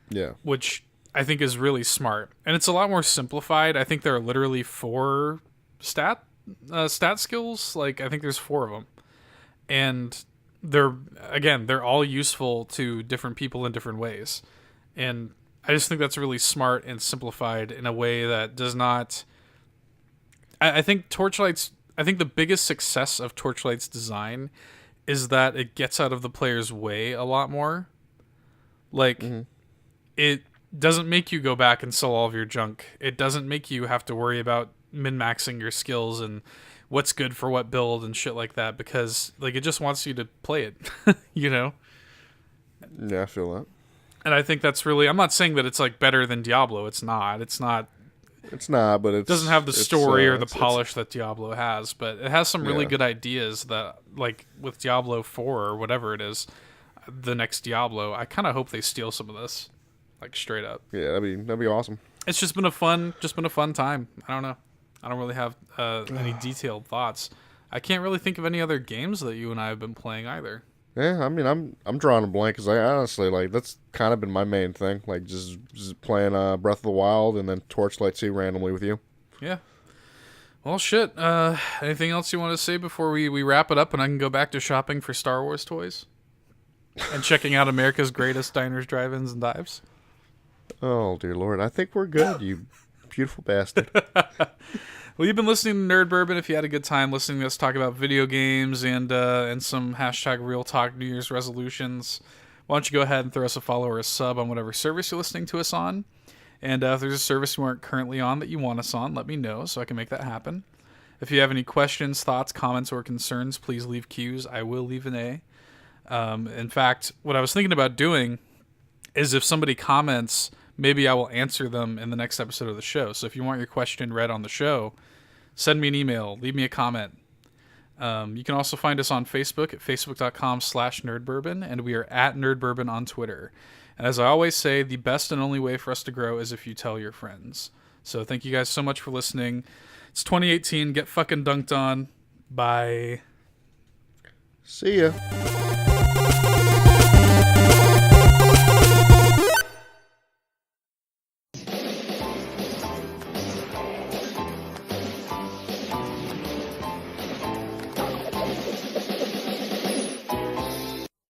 Yeah. Which I think is really smart. And it's a lot more simplified. I think there are literally 4 stat skills. Like, I think there's 4 of them. And they're all useful to different people in different ways. And I just think that's really smart and simplified in a way that does not... I think the biggest success of Torchlight's design is that it gets out of the player's way a lot more. Like, it doesn't make you go back and sell all of your junk. It doesn't make you have to worry about min-maxing your skills and what's good for what build and shit like that, because like it just wants you to play it, Yeah, I feel that. And I think that's really... I'm not saying that it's like better than Diablo. It's not, but it doesn't have the story or the polish that Diablo has, but it has some really good ideas that, like with Diablo 4 or whatever it is, the next Diablo, I kind of hope they steal some of this, like straight up. Yeah, that'd be awesome. It's just been a fun time. I don't know. I don't really have any detailed thoughts. I can't really think of any other games that you and I have been playing either. Yeah, I mean, I'm drawing a blank because I honestly, like, that's kind of been my main thing, like just playing Breath of the Wild and then Torchlight 2 randomly with you. Yeah. Well, shit. Anything else you want to say before we wrap it up and I can go back to shopping for Star Wars toys and checking out America's Greatest Diners, Drive-Ins, and Dives? Oh dear Lord, I think we're good. You beautiful bastard. Well, you've been listening to Nerd Bourbon. If you had a good time listening to us talk about video games and some hashtag Real Talk New Year's resolutions, why don't you go ahead and throw us a follow or a sub on whatever service you're listening to us on. And if there's a service you aren't currently on that you want us on, let me know so I can make that happen. If you have any questions, thoughts, comments, or concerns, please leave Q's. I will leave an A. In fact, what I was thinking about doing is if somebody comments, maybe I will answer them in the next episode of the show. So if you want your question read on the show, send me an email, leave me a comment. You can also find us on Facebook at facebook.com/nerdbourbon, and we are at nerdbourbon on Twitter. And as I always say, the best and only way for us to grow is if you tell your friends. So thank you guys so much for listening. It's 2018. Get fucking dunked on. Bye. See ya.